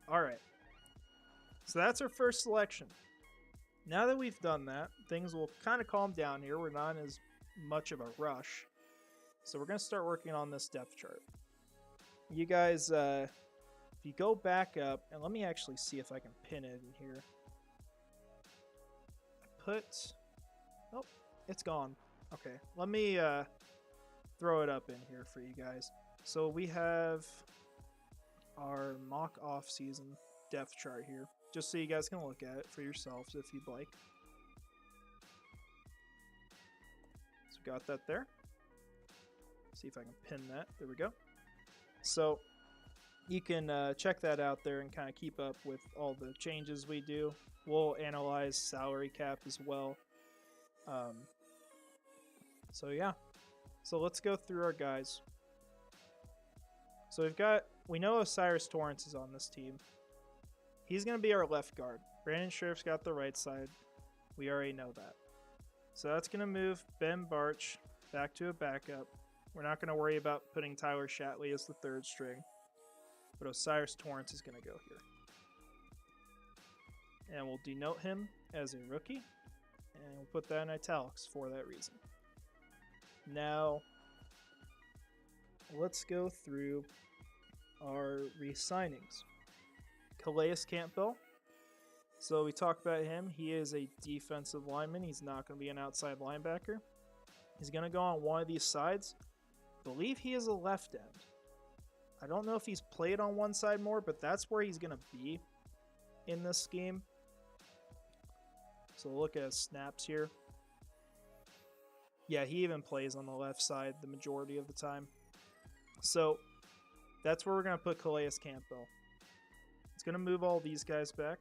All right. So that's our first selection. Now that we've done that, things will kind of calm down here. We're not in as much of a rush. So we're going to start working on this depth chart. You guys, if you go back up, and let me actually see if I can pin it in here. Oh, it's gone. Okay, let me throw it up in here for you guys. So we have our mock off-season depth chart here, just so you guys can look at it for yourselves if you'd like. So we got that there. See if I can pin that. There we go. So you can check that out there and kind of keep up with all the changes we do. We'll analyze salary cap as well. So yeah. So let's go through our guys. So we know Osiris Torrence is on this team. He's going to be our left guard. Brandon Scherf's got the right side. We already know that. So that's going to move Ben Barch back to a backup. We're not going to worry about putting Tyler Shatley as the third string. But Osiris Torrence is going to go here. And we'll denote him as a rookie. And we'll put that in italics for that reason. Now, let's go through our re-signings. Calais Campbell. So we talked about him. He is a defensive lineman. He's not going to be an outside linebacker. He's going to go on one of these sides. I believe he is a left end. I don't know if he's played on one side more, but that's where he's going to be in this scheme. So we'll look at his snaps here. Yeah, he even plays on the left side the majority of the time. So that's where we're going to put Calais Campbell. It's going to move all these guys back.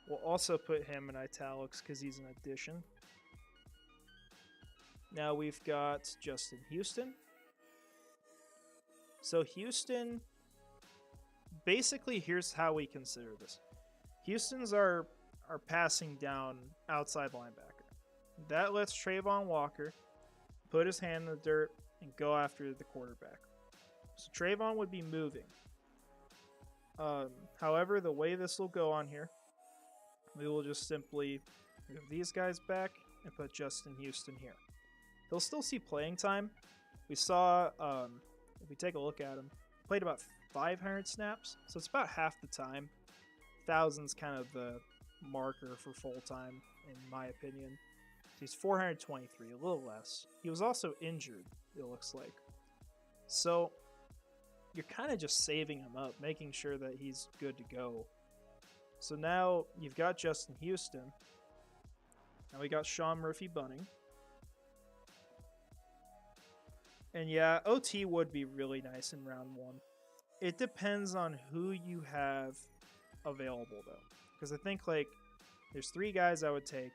We'll also put him in italics because he's an addition. Now we've got Justin Houston. So Houston, basically here's how we consider this. Houston's our passing down outside linebacker. That lets Trayvon Walker put his hand in the dirt and go after the quarterback. So Trayvon would be moving. However, the way this will go on here, we will just simply move these guys back and put Justin Houston here. He'll still see playing time. We saw, if we take a look at him, he played about 500 snaps, so it's about half the time. 1,000's kind of the marker for full time, in my opinion. So he's 423, a little less. He was also injured, it looks like. So you're kind of just saving him up, making sure that he's good to go. So now you've got Justin Houston. Now we got Sean Murphy-Bunting. And yeah, OT would be really nice in round 1. It depends on who you have available, though. Because I think, like, there's 3 guys I would take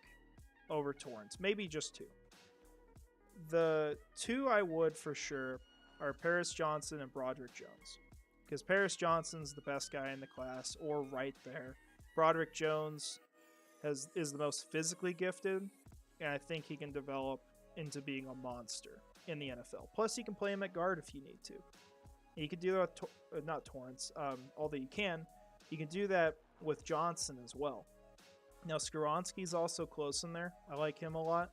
over Torrence. Maybe just 2. The 2 I would for sure are Paris Johnson and Broderick Jones. because Paris Johnson's the best guy in the class, or right there. Broderick Jones is the most physically gifted, and I think he can develop into being a monster in the NFL. Plus, you can play him at guard if you need to. And you could do that with not Torrance, although you can do that with Johnson as well. Now, Skoronski's also close in there. I like him a lot.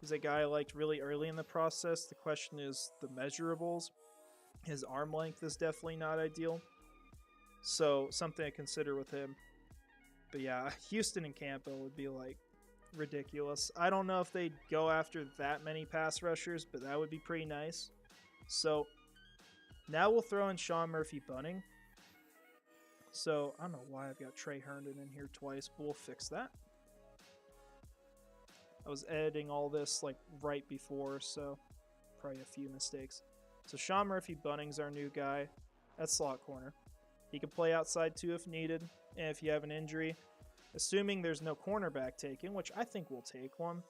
He's a guy I liked really early in the process. The question is the measurables. His arm length is definitely not ideal. So, something to consider with him. But yeah, Houston and Campbell would be like ridiculous. I don't know if they'd go after that many pass rushers, but that would be pretty nice. So, now we'll throw in Sean Murphy-Bunting. So, I don't know why I've got Trey Herndon in here twice, but we'll fix that. I was editing all this like right before, so probably a few mistakes. So, Sean Murphy-Bunting's our new guy at slot corner. He can play outside too if needed, and if you have an injury, assuming there's no cornerback taken, which I think we'll take one,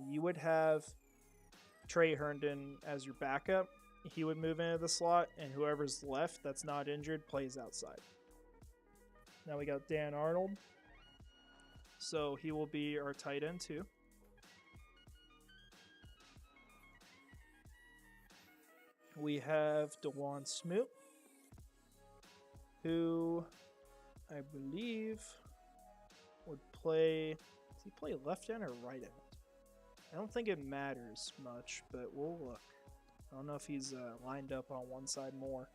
you would have Trey Herndon as your backup. He would move into the slot, and whoever's left that's not injured plays outside. Now we got Dan Arnold. So he will be our tight end too. We have DeJuan Smoot, who I believe would play... Does he play left end or right end? I don't think it matters much, but we'll look. I don't know if he's lined up on one side more.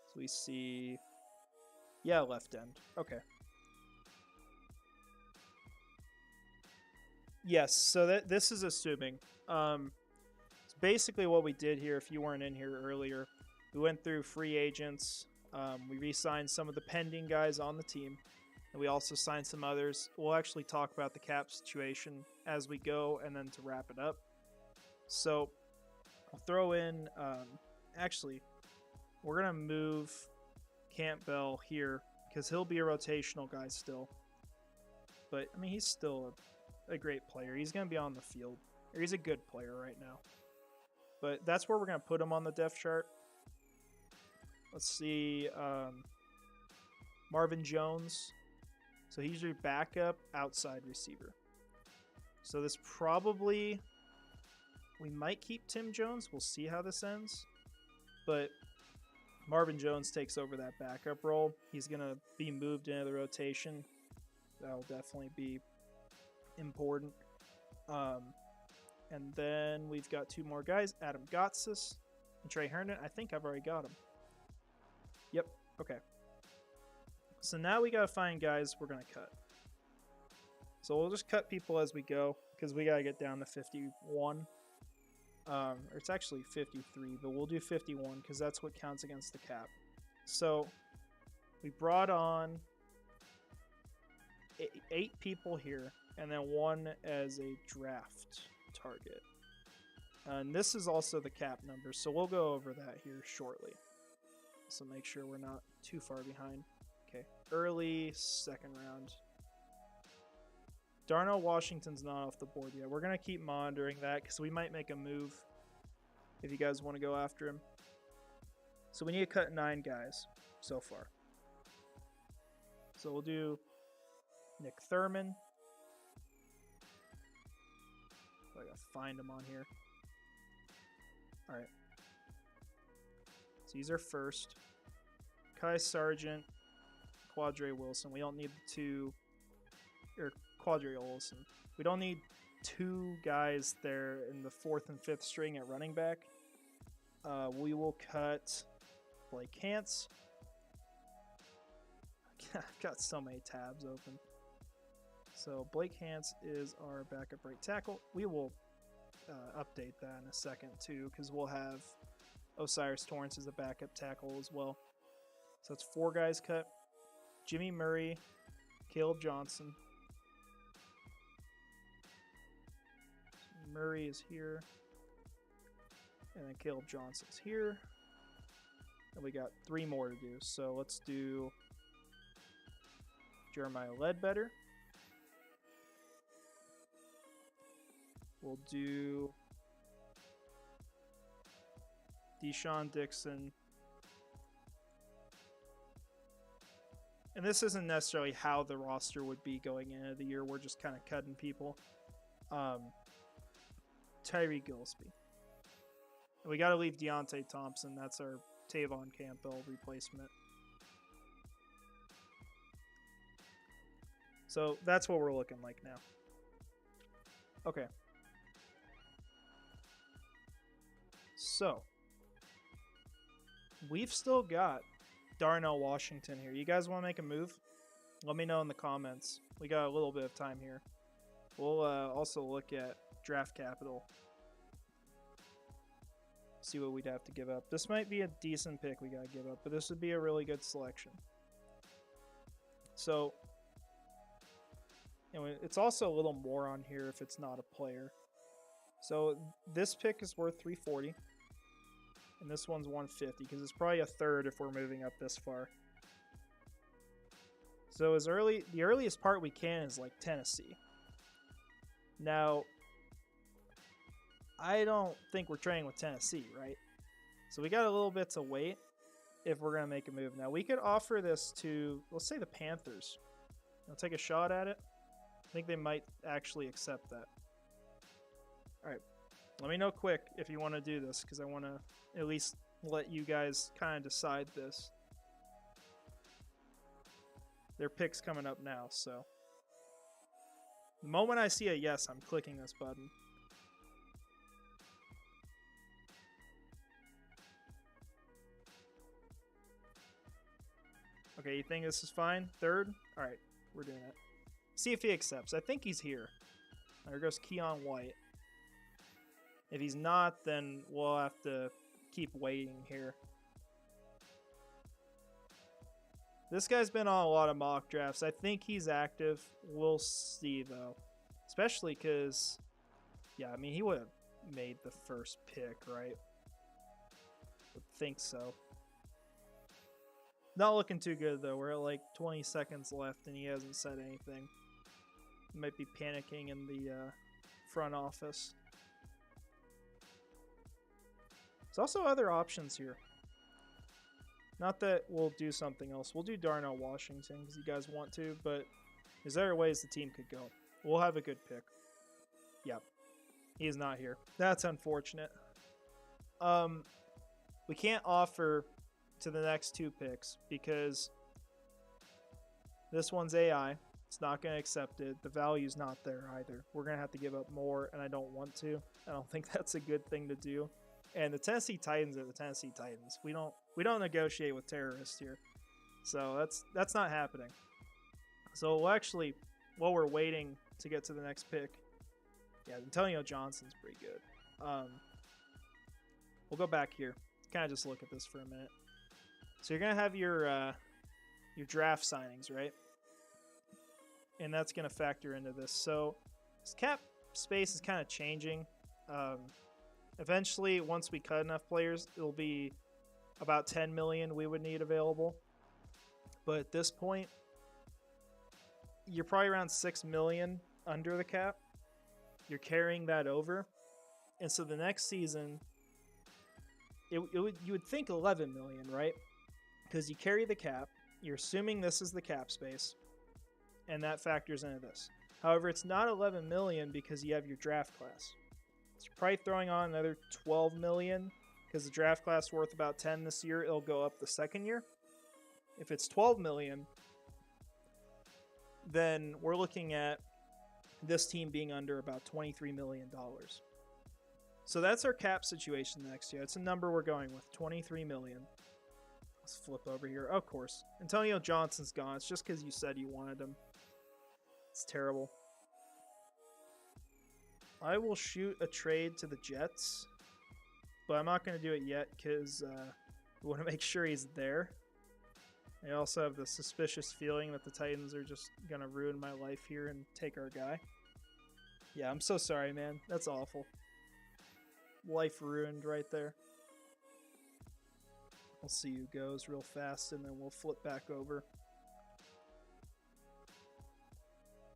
So we see... Yeah, left end. Okay. Yes, so this is assuming. It's basically what we did here, if you weren't in here earlier. We went through free agents. We re-signed some of the pending guys on the team. And we also signed some others. We'll actually talk about the cap situation as we go and then to wrap it up. So I'll throw in, actually, we're going to move Campbell here because he'll be a rotational guy still. But, I mean, he's still a great player. He's going to be on the field. Or he's a good player right now. But that's where we're going to put him on the depth chart. Let's see. Marvin Jones. So he's your backup outside receiver. So this probably... We might keep Tim Jones. We'll see how this ends. But Marvin Jones takes over that backup role. He's going to be moved into the rotation. That'll definitely be important. And then we've got two more guys. Adam Gotsis and Trey Herndon. I think I've already got him. Yep. Okay. So now we got to find guys we're going to cut. So we'll just cut people as we go because we got to get down to 51. Or it's actually 53, but we'll do 51 because that's what counts against the cap. So we brought on 8 people here and then 1 as a draft target. And this is also the cap number, so we'll go over that here shortly. So make sure we're not too far behind. Okay, early second round. Darnell Washington's not off the board yet. We're going to keep monitoring that because we might make a move if you guys want to go after him. So we need to cut 9 guys so far. So we'll do Nick Thurman. I got to find him on here. All right. So he's our first. Kai Sargent, Quadre Wilson. We don't need the 2... Or Quadre Olson. We don't need 2 guys there in the 4th and 5th string at running back. We will cut Blake Hance. I've got so many tabs open. So Blake Hance is our backup right tackle. We will update that in a second too because we'll have Osiris Torrance as a backup tackle as well. So it's 4 guys cut. Jimmy Murray, Caleb Johnson. Murray is here. And then Caleb Johnson's here. And we got 3 more to do. So let's do Jeremiah Ledbetter. We'll do Deshaun Dixon. And this isn't necessarily how the roster would be going into the year. We're just kind of cutting people. Tyree Gillespie. And we got to leave Deontay Thompson. That's our Tavon Campbell replacement. So that's what we're looking like now. Okay. So we've still got Darnell Washington here. You guys want to make a move? Let me know in the comments. We got a little bit of time here. We'll also look at draft capital. See what we'd have to give up. This might be a decent pick we got to give up, but this would be a really good selection. So, anyway, it's also a little more on here if it's not a player. So this pick is worth 340. And this one's 150 because it's probably a third if we're moving up this far. So the earliest part we can is like Tennessee. Now, I don't think we're trading with Tennessee, right? So we got a little bit to wait if we're going to make a move. Now, we could offer this to, let's say, the Panthers. I'll take a shot at it. I think they might actually accept that. All right. Let me know quick if you want to do this, because I want to at least let you guys kind of decide this. Their pick's coming up now, so the moment I see a yes, I'm clicking this button. Okay, you think this is fine? Third? All right, we're doing it. See if he accepts. I think he's here. There goes Keon White. If he's not, then we'll have to keep waiting here. This guy's been on a lot of mock drafts. I think he's active. We'll see, though. Especially because, yeah, I mean, he would have made the first pick, right? Would think so. Not looking too good, though. We're at like 20 seconds left, and he hasn't said anything. He might be panicking in the front office. There's also other options here. Not that we'll do something else. We'll do Darnell Washington because you guys want to, but there's other ways the team could go. We'll have a good pick. Yep. He's not here. That's unfortunate. We can't offer to the next two picks because this one's AI. It's not going to accept it. The value's not there either. We're going to have to give up more, and I don't want to. I don't think that's a good thing to do. And the Tennessee Titans are the Tennessee Titans. We don't negotiate with terrorists here. So that's not happening. So we'll actually, while we're waiting to get to the next pick, yeah, Antonio Johnson's pretty good. We'll go back here. Kind of just look at this for a minute. So you're gonna have your draft signings, right? And that's gonna factor into this. So this cap space is kind of changing. Eventually, once we cut enough players, it'll be about 10 million we would need available. But at this point, you're probably around 6 million under the cap. You're carrying that over. And so the next season, you would think 11 million, right? Because you carry the cap. You're assuming this is the cap space. And that factors into this. However, it's not 11 million because you have your draft class. So you're probably throwing on another 12 million because the draft class is worth about 10 this year. It'll go up the second year. If it's 12 million, then we're looking at this team being under about $23 million. So that's our cap situation next year. It's a number we're going with, 23 million. Let's flip over here. Of course, Antonio Johnson's gone. It's just because you said you wanted him. It's terrible. I will shoot a trade to the Jets, but I'm not going to do it yet because we want to make sure he's there. I also have the suspicious feeling that the Titans are just going to ruin my life here and take our guy. Yeah, I'm so sorry, man. That's awful. Life ruined right there. We'll see who goes real fast, and then we'll flip back over.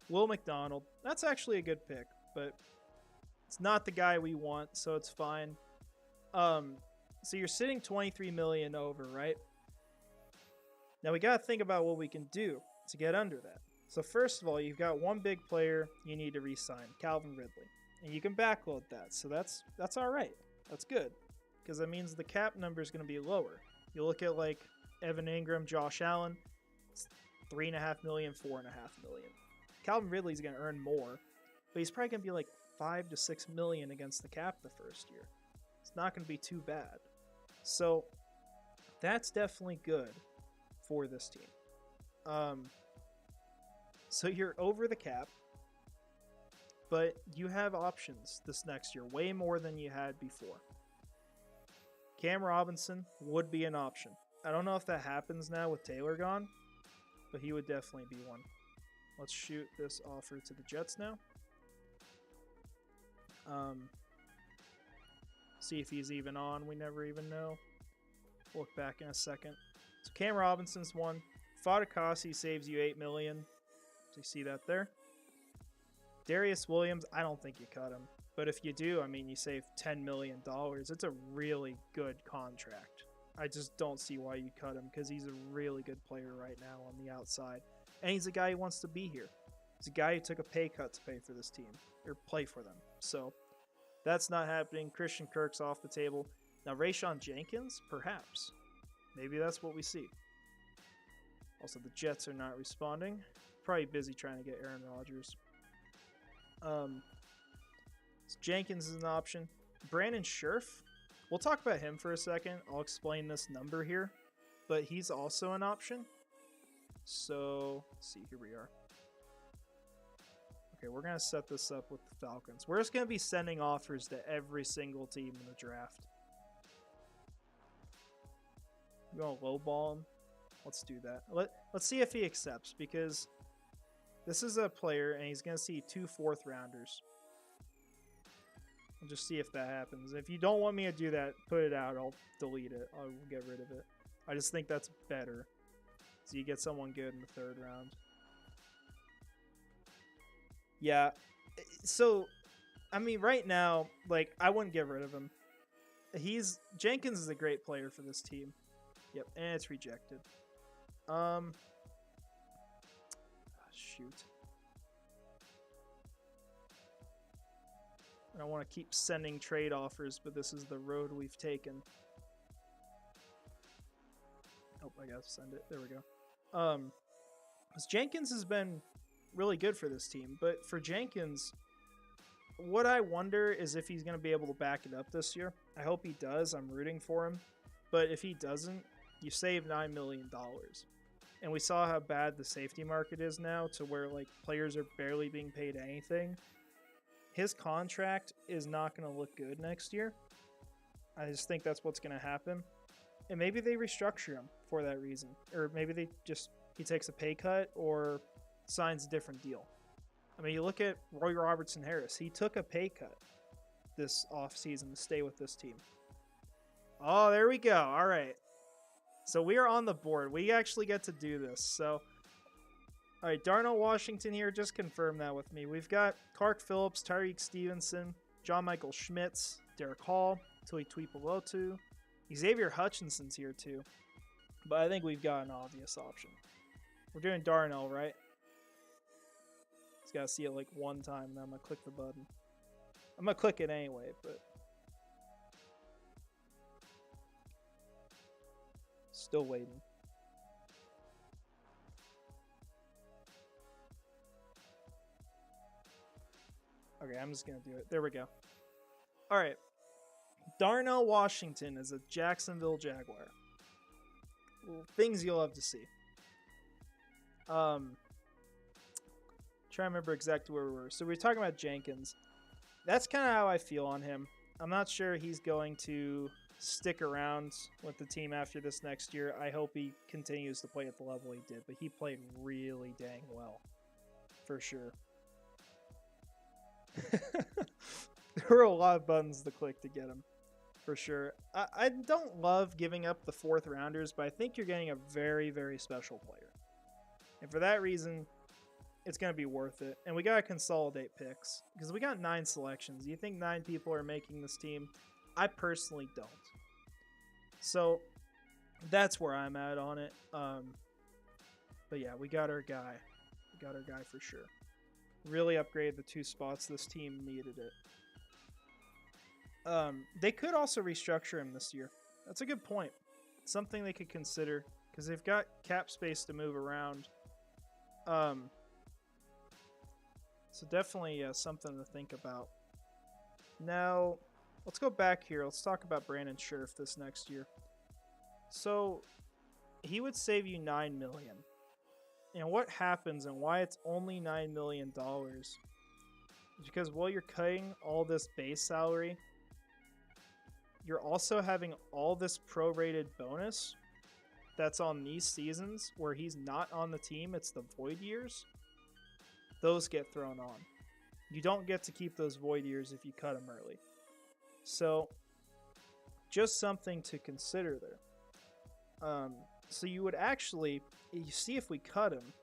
Will McDonald. That's actually a good pick, but it's not the guy we want, so it's fine. So you're sitting 23 million over, right? Now we got to think about what we can do to get under that. So first of all, you've got one big player you need to re-sign, Calvin Ridley, and you can backload that. So that's all right. That's good, because that means the cap number is going to be lower. You look at like Evan Ingram, Josh Allen, it's 3.5 million, 4.5 million. Calvin Ridley's going to earn more, but he's probably going to be like 5 to 6 million against the cap the first year. It's not going to be too bad. So that's definitely good for this team. So you're over the cap, but you have options this next year, way more than you had before. Cam Robinson would be an option. I don't know if that happens now with Taylor gone, but he would definitely be one. Let's shoot this offer to the Jets now. See if he's even on. We never even know. Look back in a second. So Cam Robinson's one. Fadakasi saves you $8 million. So you see that there. Darius Williams, I don't think you cut him. But if you do, I mean, you save $10 million. It's a really good contract. I just don't see why you cut him, because he's a really good player right now on the outside. And he's a guy who wants to be here. He's a guy who took a pay cut to pay for this team, or play for them. So that's not happening. Christian Kirk's off the table. Now, Rayshon Jenkins, perhaps. Maybe that's what we see. Also, the Jets are not responding. Probably busy trying to get Aaron Rodgers. So Jenkins is an option. Brandon Scherf, we'll talk about him for a second. I'll explain this number here, but he's also an option. So, let's see, here we are. Okay, we're going to set this up with the Falcons. We're just going to be sending offers to every single team in the draft. You want to lowball him? Let's do that. Let's see if he accepts, because this is a player, and he's going to see 2 4th-rounders. I'll just see if that happens. If you don't want me to do that, put it out. I'll delete it. I'll get rid of it. I just think that's better. So you get someone good in the 3rd round. Yeah. So, I mean, right now, like, I wouldn't get rid of him. Jenkins is a great player for this team. Yep, and it's rejected. Shoot. I don't want to keep sending trade offers, but this is the road we've taken. Oh, I gotta send it. There we go. Jenkins has been really good for this team, but for Jenkins, what I wonder is if he's going to be able to back it up this year. I hope he does. I'm rooting for him. But if he doesn't, you save $9 million. And we saw how bad the safety market is now, to where like players are barely being paid anything. His contract is not going to look good next year. I just think that's what's going to happen. And maybe they restructure him for that reason. Or maybe he takes a pay cut or signs a different deal. I mean, you look at Roy Robertson Harris. He took a pay cut this offseason to stay with this team. Oh, there we go. All right. So we are on the board. We actually get to do this. So, all right, Darnell Washington here. Just confirm that with me. We've got Clark Phillips, Tyreek Stevenson, John Michael Schmitz, Derek Hall, Tui Tuipulotu. Xavier Hutchinson's here too. But I think we've got an obvious option. We're doing Darnell, right? Just got to see it like one time, then I'm going to click the button. I'm going to click it anyway, but still waiting. Okay, I'm just going to do it. There we go. All right. Darnell Washington is a Jacksonville Jaguar. Well, things you'll have to see. Trying to remember exactly where we were. So we were talking about Jenkins. That's kind of how I feel on him. I'm not sure he's going to stick around with the team after this next year. I hope he continues to play at the level he did, but he played really dang well, for sure. There were a lot of buttons to click to get him, for sure. I don't love giving up the 4th-rounders, but I think you're getting a very, very special player. And for that reason, it's going to be worth it. And we got to consolidate picks, because we got 9 selections. Do you think 9 people are making this team? I personally don't. So that's where I'm at on it. But yeah, we got our guy. We got our guy for sure. Really upgraded the 2 spots. This team needed it. They could also restructure him this year. That's a good point. Something they could consider because they've got cap space to move around. So definitely something to think about. Now, let's go back here. Let's talk about Brandon Scherf this next year. So he would save you $9 million. And what happens and why it's only $9 million is because while you're cutting all this base salary, you're also having all this prorated bonus that's on these seasons where he's not on the team. It's the void years. Those get thrown on. You don't get to keep those void years if you cut them early. So just something to consider there. So you would actually, you see if we cut him,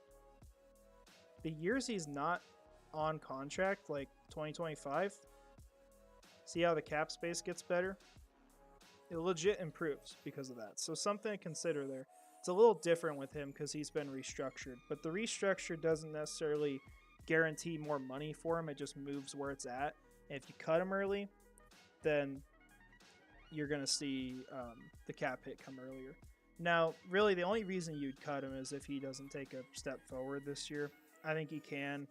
the years he's not on contract, like 2025, see how the cap space gets better? It legit improves because of that. So something to consider there. It's a little different with him because he's been restructured, but the restructure doesn't necessarily guarantee more money for him. It just moves where it's at. And if you cut him early, then you're going to see the cap hit come earlier. Now, really, the only reason you'd cut him is if he doesn't take a step forward this year. I think he can.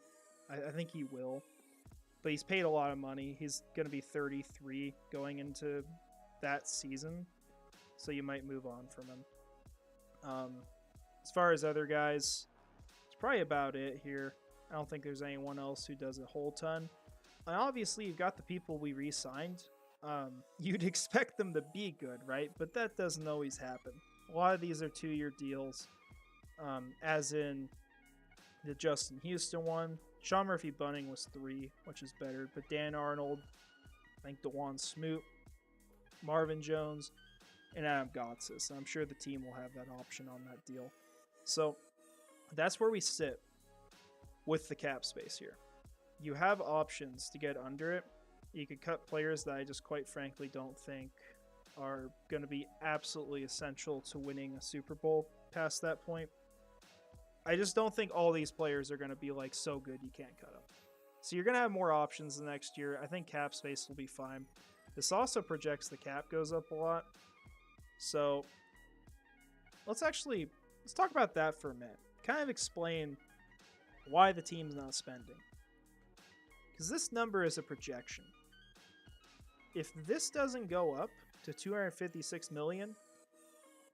I think he will. But he's paid a lot of money. He's going to be 33 going into that season. So you might move on from him. As far as other guys, it's probably about it here. I don't think there's anyone else who does a whole ton. And obviously, you've got the people we re-signed. You'd expect them to be good, right? But that doesn't always happen. A lot of these are 2-year deals, as in the Justin Houston one. Sean Murphy-Bunting was 3, which is better. But Dan Arnold, I think DeJuan Smoot, Marvin Jones, and Adam Gotsis. I'm sure the team will have that option on that deal. So that's where we sit with the cap space here. You have options to get under it. You could cut players that I just quite frankly don't think are going to be absolutely essential to winning a Super Bowl past that point. I just don't think all these players are going to be like so good you can't cut them. So you're going to have more options the next year. I think cap space will be fine. This also projects the cap goes up a lot. So let's talk about that for a minute. Kind of explain why the team's not spending. Because this number is a projection. If this doesn't go up to $256 million,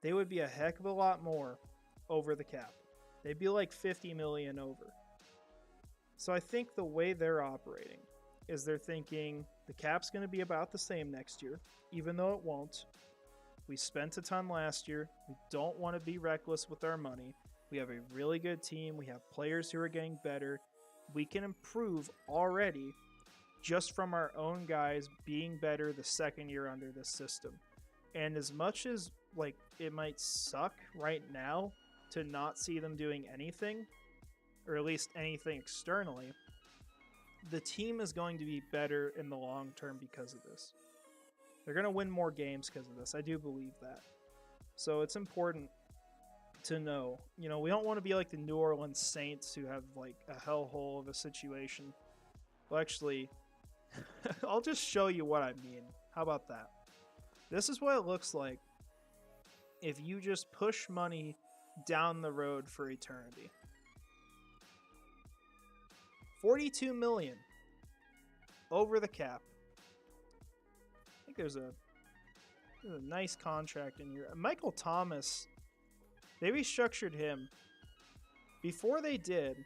they would be a heck of a lot more over the cap. They'd be like $50 million over. So I think the way they're operating is they're thinking the cap's going to be about the same next year, even though it won't. We spent a ton last year. We don't want to be reckless with our money. We have a really good team. We have players who are getting better. We can improve already just from our own guys being better the second year under this system. And as much as like it might suck right now to not see them doing anything, or at least anything externally, the team is going to be better in the long term because of this. They're going to win more games because of this. I do believe that. So it's important to know, we don't want to be like the New Orleans Saints who have like a hellhole of a situation. Well, actually, I'll just show you what I mean. How about that? This is what it looks like if you just push money down the road for eternity. $42 million over the cap. I think there's a nice contract in here. Michael Thomas, they restructured him. Before they did,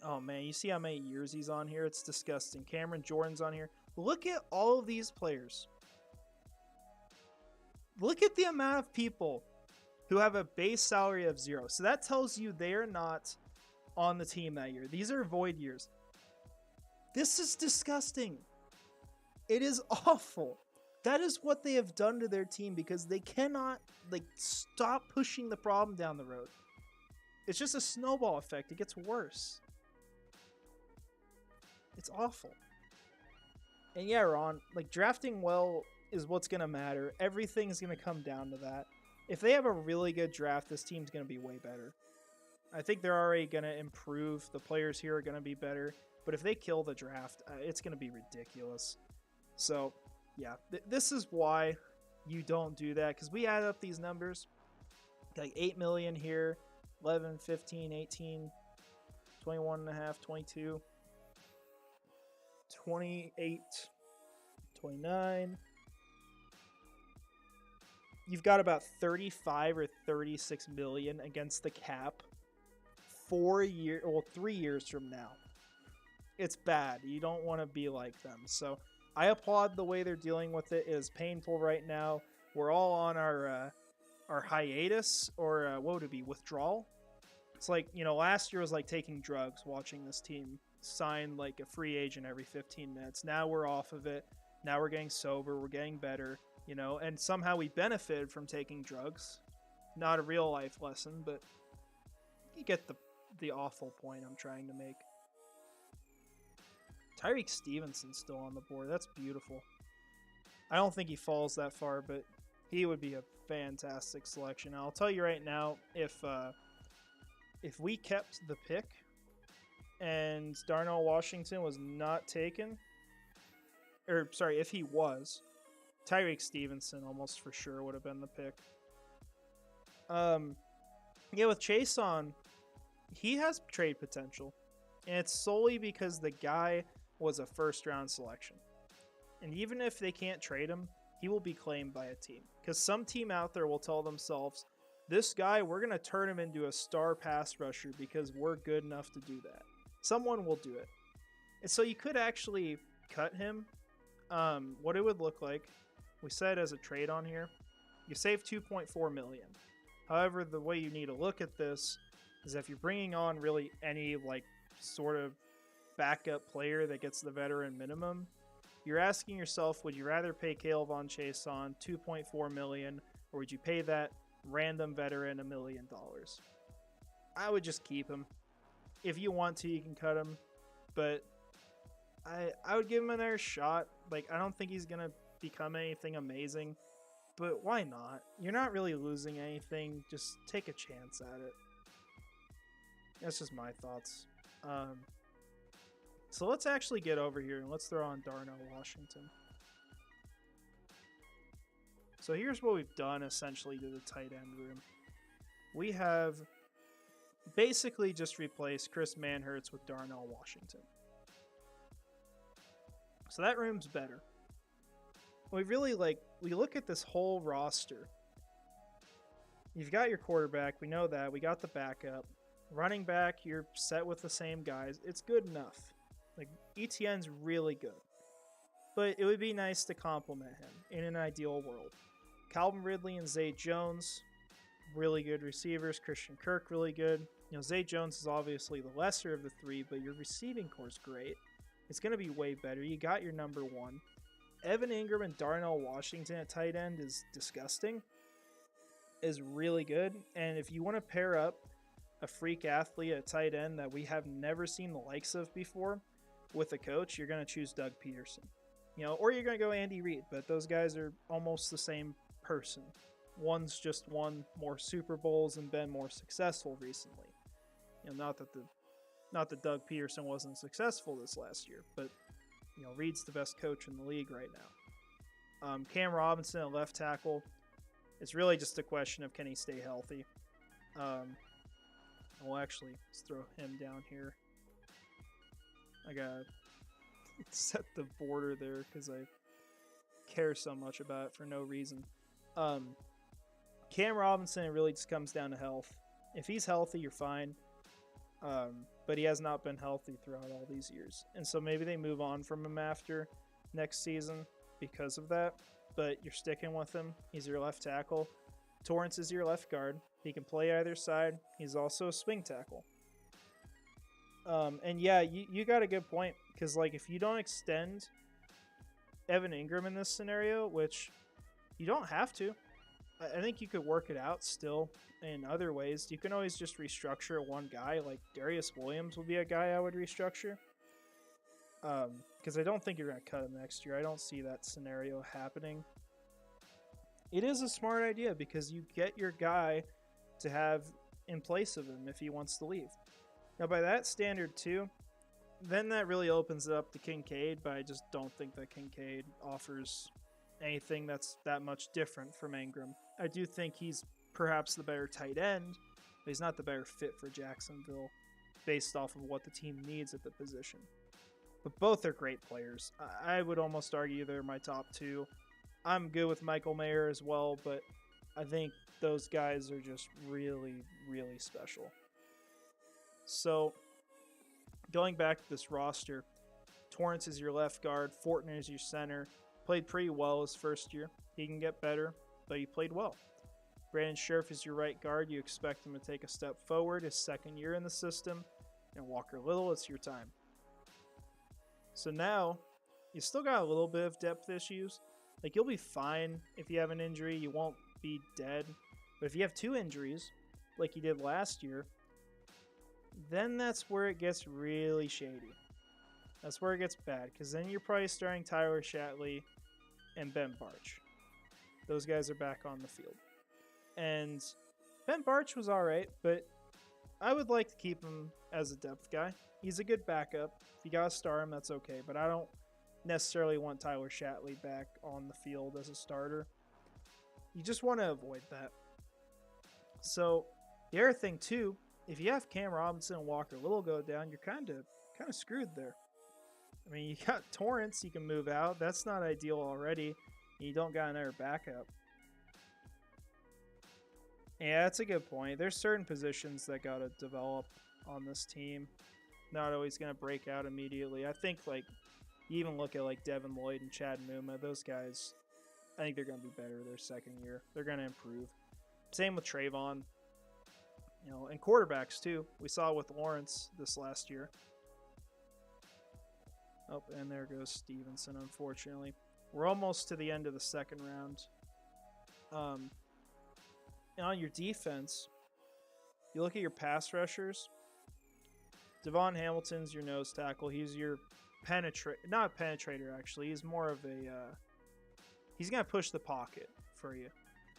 oh man, you see how many years he's on here? It's disgusting. Cameron Jordan's on here. Look at all of these players. Look at the amount of people who have a base salary of 0. So that tells you they're not on the team that year. These are void years. This is disgusting. It is awful. That is what they have done to their team because they cannot stop pushing the problem down the road. It's just a snowball effect. It gets worse. It's awful. And yeah, Ron, drafting well is what's going to matter. Everything's going to come down to that. If they have a really good draft, this team's going to be way better. I think they're already going to improve. The players here are going to be better. But if they kill the draft, it's going to be ridiculous. So, yeah, this is why you don't do that. Because we add up these numbers. Like 8 million here, 11, 15, 18, 21 and a half, 22, 28, 29. You've got about 35 or 36 million against the cap 3 years from now. It's bad. You don't want to be like them. So I applaud the way they're dealing with it. It is painful right now. We're all on our hiatus, or what would it be, withdrawal? It's like, last year was like taking drugs, watching this team sign like a free agent every 15 minutes. Now we're off of it. Now we're getting sober. We're getting better, and somehow we benefited from taking drugs. Not a real life lesson, but you get the awful point I'm trying to make. Tyreek Stevenson's still on the board. That's beautiful. I don't think he falls that far, but he would be a fantastic selection. I'll tell you right now, if we kept the pick and Darnell Washington was not taken, if he was, Tyreek Stevenson almost for sure would have been the pick. With Chase on, he has trade potential, and it's solely because the guy was a first-round selection. And even if they can't trade him, he will be claimed by a team. Because some team out there will tell themselves, this guy, we're going to turn him into a star pass rusher because we're good enough to do that. Someone will do it. And so you could actually cut him. What it would look like, we said as a trade on here, you save $2.4 million. However, the way you need to look at this is if you're bringing on really any sort of backup player that gets the veteran minimum, you're asking yourself, would you rather pay Cale Von Chase on $2.4 million, or would you pay that random veteran $1 million? I would just keep him. If you want to, you can cut him, but I would give him another shot. I don't think he's gonna become anything amazing, but why not? You're not really losing anything. Just take a chance at it. That's just my thoughts. So let's actually get over here and let's throw on Darnell Washington. So here's what we've done essentially to the tight end room. We have basically just replaced Chris Manhertz with Darnell Washington. So that room's better. We really we look at this whole roster. You've got your quarterback. We know that. We got the backup. Running back, you're set with the same guys. It's good enough. ETN's really good. But it would be nice to complement him in an ideal world. Calvin Ridley and Zay Jones, really good receivers. Christian Kirk, really good. Zay Jones is obviously the lesser of the three, but your receiving core is great. It's going to be way better. You got your number one. Evan Ingram and Darnell Washington at tight end is disgusting. Is really good. And if you want to pair up a freak athlete at tight end that we have never seen the likes of before with a coach, you're going to choose Doug Peterson. Or you're going to go Andy Reid, but those guys are almost the same person. One's just won more Super Bowls and been more successful recently. Not that Doug Peterson wasn't successful this last year, but Reid's the best coach in the league right now. Cam Robinson at left tackle. It's really just a question of can he stay healthy. I'll actually let's throw him down here. I gotta set the border there because I care so much about it for no reason. Cam Robinson, it really just comes down to health. If he's healthy, you're fine. But he has not been healthy throughout all these years. And so maybe they move on from him after next season because of that. But you're sticking with him. He's your left tackle. Torrance is your left guard. He can play either side. He's also a swing tackle. And yeah, you got a good point. Because if you don't extend Evan Ingram in this scenario, which you don't have to, I think you could work it out still in other ways. You can always just restructure one guy. Darius Williams would be a guy I would restructure. Because I don't think you're going to cut him next year. I don't see that scenario happening. it is a smart idea because you get your guy to have in place of him if he wants to leave. Now, by that standard, too, then that really opens it up to Kincaid, but I just don't think that Kincaid offers anything that's that much different from Ingram. I do think he's perhaps the better tight end, but he's not the better fit for Jacksonville based off of what the team needs at the position. But both are great players. I would almost argue they're my top two. I'm good with Michael Mayer as well, but I think those guys are just really, really special. So, going back to this roster, Torrance is your left guard, Fortner is your center. Played pretty well his first year. He can get better, but he played well. Brandon Scherf is your right guard. You expect him to take a step forward his second year in the system. And Walker Little, it's your time. So now, you still got a little bit of depth issues. Like, you'll be fine if you have an injury. You won't be dead. But if you have two injuries, like you did last year, then that's where it gets really shady. That's where it gets bad, because then you're probably starting Tyler Shatley and Ben Barch. Those guys are back on the field. And Ben Barch was all right, but I would like to keep him as a depth guy. He's a good backup. If you got to start him, that's okay. But I don't necessarily want Tyler Shatley back on the field as a starter. You just want to avoid that. So the other thing, too, if you have Cam Robinson and Walker Little go down, you're kind of screwed there. I mean, you got Torrance you can move out. That's not ideal already. You don't got another backup. Yeah, that's a good point. There's certain positions that got to develop on this team. Not always going to break out immediately. I think, like, you even look at, like, Devin Lloyd and Chad Muma. Those guys, I think they're going to be better their second year. They're going to improve. Same with Trayvon. You know, and quarterbacks, too. We saw with Lawrence this last year. Oh, and there goes Stevenson, unfortunately. We're almost to the end of the second round. And on your defense, you look at your pass rushers. Devon Hamilton's your nose tackle. He's your not a penetrator, actually. He's more of a... he's going to push the pocket for you.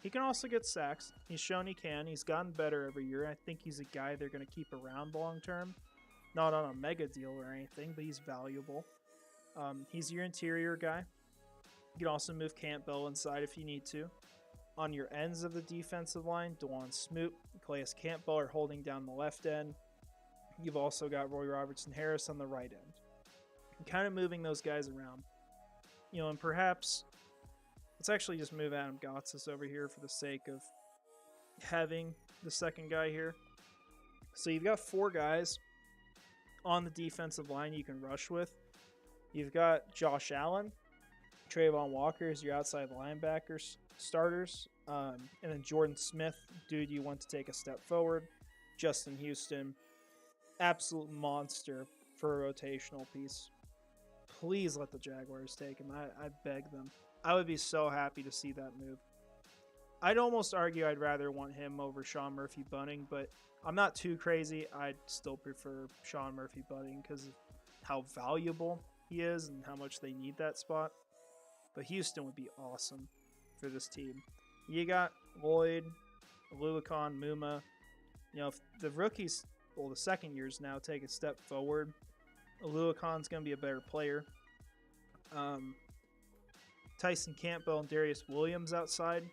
He can also get sacks. He's shown he can. He's gotten better every year. I think he's a guy they're going to keep around long term. Not on a mega deal or anything, but he's valuable. He's your interior guy. You can also move Campbell inside if you need to. On your ends of the defensive line, DeJuan Smoot, Calais Campbell are holding down the left end. You've also got Roy Robertson-Harris on the right end. And kind of moving those guys around. You know, and perhaps let's actually just move Adam Gotsis over here for the sake of having the second guy here. So you've got four guys on the defensive line you can rush with. You've got Josh Allen, Trayvon Walker as your outside linebackers starters, and then Jordan Smith, dude you want to take a step forward. Justin Houston, absolute monster for a rotational piece. Please let the Jaguars take him. I beg them. I would be so happy to see that move. I'd almost argue I'd rather want him over Sean Murphy-Bunting, but I'm not too crazy. I'd still prefer Sean Murphy-Bunting because of how valuable he is and how much they need that spot. But Houston would be awesome for this team. You got Lloyd, Aluakon, Muma. You know, if the rookies, well, the second years now take a step forward, Aluakon's going to be a better player. Tyson Campbell and Darius Williams outside.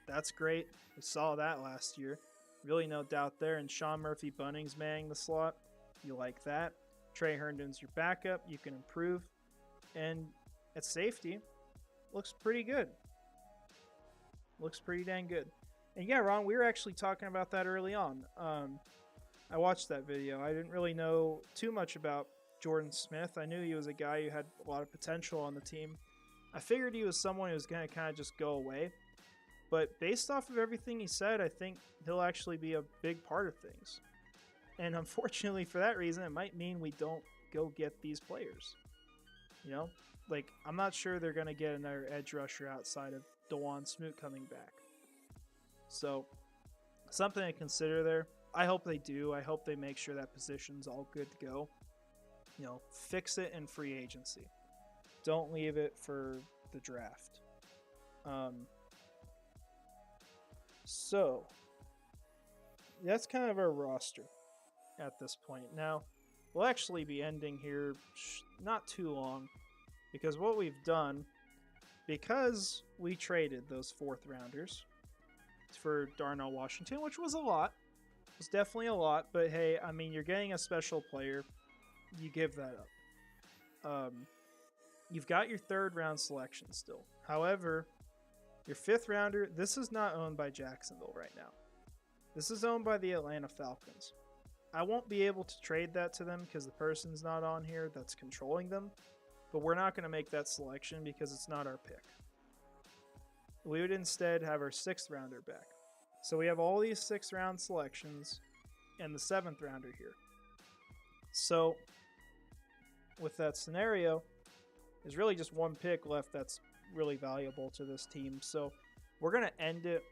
That's great. We saw that last year. Really no doubt there. And Sean Murphy-Bunting's manning the slot. You like that. Trey Herndon's your backup. You can improve. And at safety, looks pretty good. Looks pretty dang good. And yeah, Ron, we were actually talking about that early on. I watched that video. I didn't really know too much about Jordan Smith. I knew he was a guy who had a lot of potential on the team. I figured he was someone who was going to kind of just go away. But based off of everything he said, I think he'll actually be a big part of things. And unfortunately for that reason, it might mean we don't go get these players. You know? Like, I'm not sure they're going to get another edge rusher outside of DeJuan Smoot coming back. So, something to consider there. I hope they do. I hope they make sure that position's all good to go. You know, fix it in free agency. Don't leave it for the draft. So that's kind of our roster at this point. Now, we'll actually be ending here not too long, because what we've done, because we traded those 4th rounders for Darnell Washington, which was a lot. It was definitely a lot, but hey, I mean, you're getting a special player. You give that up. You've got your 3rd round selection still. However, your 5th rounder, this is not owned by Jacksonville right now. This is owned by the Atlanta Falcons. I won't be able to trade that to them because the person's not on here that's controlling them, but we're not going to make that selection because it's not our pick. We would instead have our 6th rounder back. So we have all these 6th round selections and the 7th rounder here. So with that scenario, there's really just one pick left that's really valuable to this team. So we're going to end it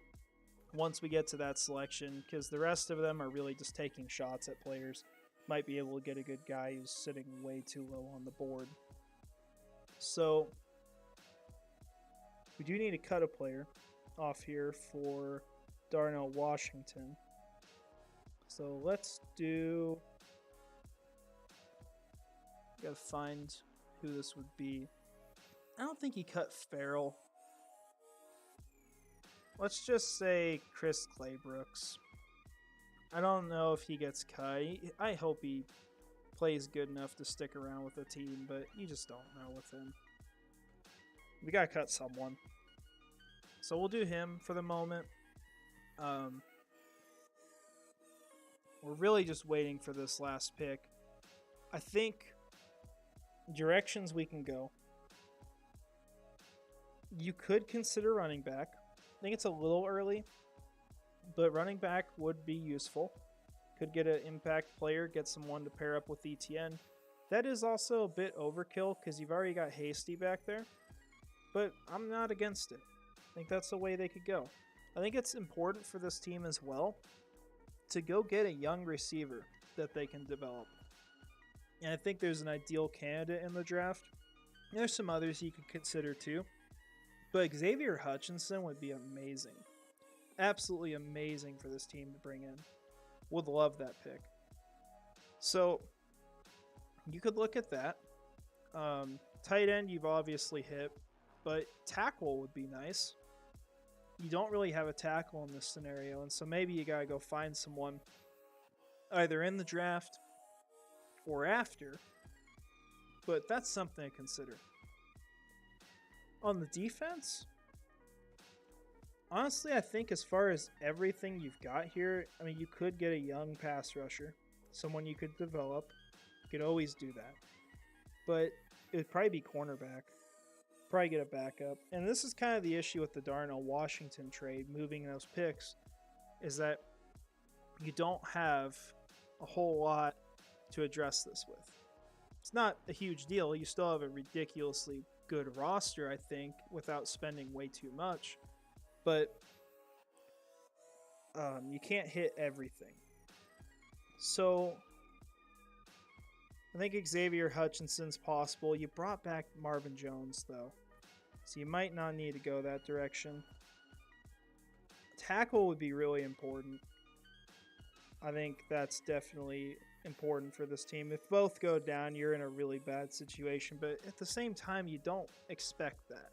once we get to that selection, because the rest of them are really just taking shots at players. Might be able to get a good guy who's sitting way too low on the board. So we do need to cut a player off here for Darnell Washington. So let's do... Gotta find who this would be. I don't think he cut Farrell. Let's just say Chris Claybrooks. I don't know if he gets cut. I hope he plays good enough to stick around with the team, but you just don't know with him. We gotta cut someone. So we'll do him for the moment. We're really just waiting for this last pick. I think directions we can go. You could consider running back. I think it's a little early, but running back would be useful. Could get an impact player, get someone to pair up with ETN. That is also a bit overkill because you've already got Hasty back there, but I'm not against it. I think that's the way they could go. I think it's important for this team as well to go get a young receiver that they can develop. And I think there's an ideal candidate in the draft. There's some others you could consider too. But Xavier Hutchinson would be amazing. Absolutely amazing for this team to bring in. Would love that pick. So, you could look at that. Tight end, you've obviously hit. But tackle would be nice. You don't really have a tackle in this scenario. And so maybe you got to go find someone either in the draft or after. But that's something to consider. On the defense, honestly, I think as far as everything you've got here, I mean, you could get a young pass rusher, someone you could develop. You could always do that. But it would probably be cornerback. Probably get a backup. And this is kind of the issue with the Darnell Washington trade, moving those picks, is that you don't have a whole lot to address this with. It's not a huge deal. You still have a ridiculously good roster, I think, without spending way too much. But you can't hit everything. So I think Xavier Hutchinson's possible. You brought back Marvin Jones, though, so you might not need to go that direction. Tackle would be really important. I think that's definitely important for this team. If both go down, you're in a really bad situation, but at the same time, you don't expect that.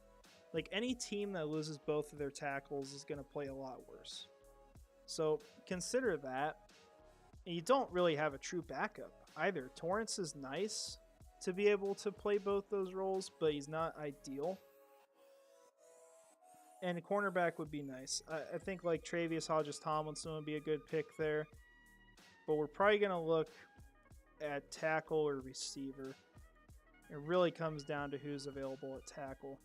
Like, any team that loses both of their tackles is going to play a lot worse. So consider that. And you don't really have a true backup either. Torrance is nice to be able to play both those roles, but he's not ideal. And a cornerback would be nice. I think like Travius Hodges-Tomlinson would be a good pick there. But we're probably going to look at tackle or receiver. It really comes down to who's available at tackle.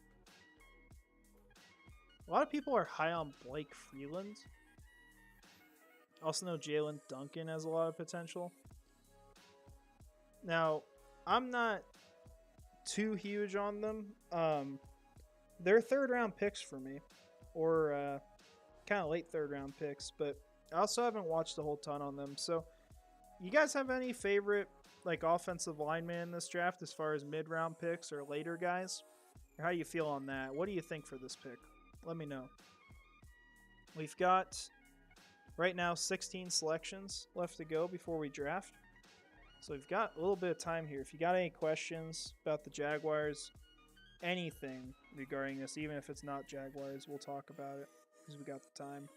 A lot of people are high on Blake Freeland. Also know Jalen Duncan has a lot of potential. Now, I'm not too huge on them. They're third-round picks for me. Or kind of late third-round picks. But I also haven't watched a whole ton on them. So, you guys have any favorite like offensive lineman in this draft as far as mid-round picks or later guys? Or how you feel on that? What do you think for this pick? Let me know. We've got, right now, 16 selections left to go before we draft. So we've got a little bit of time here. If you got any questions about the Jaguars, anything regarding this, even if it's not Jaguars, we'll talk about it because we got the time.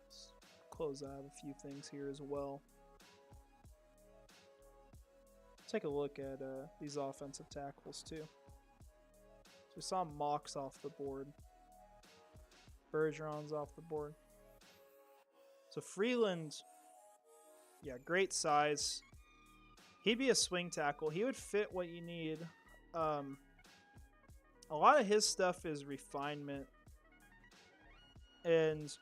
Let's close out a few things here as well. Take a look at these offensive tackles too. So we saw Mox off the board. Bergeron's off the board. So Freeland, yeah, great size. He'd be a swing tackle. He would fit what you need. A lot of his stuff is refinement. And,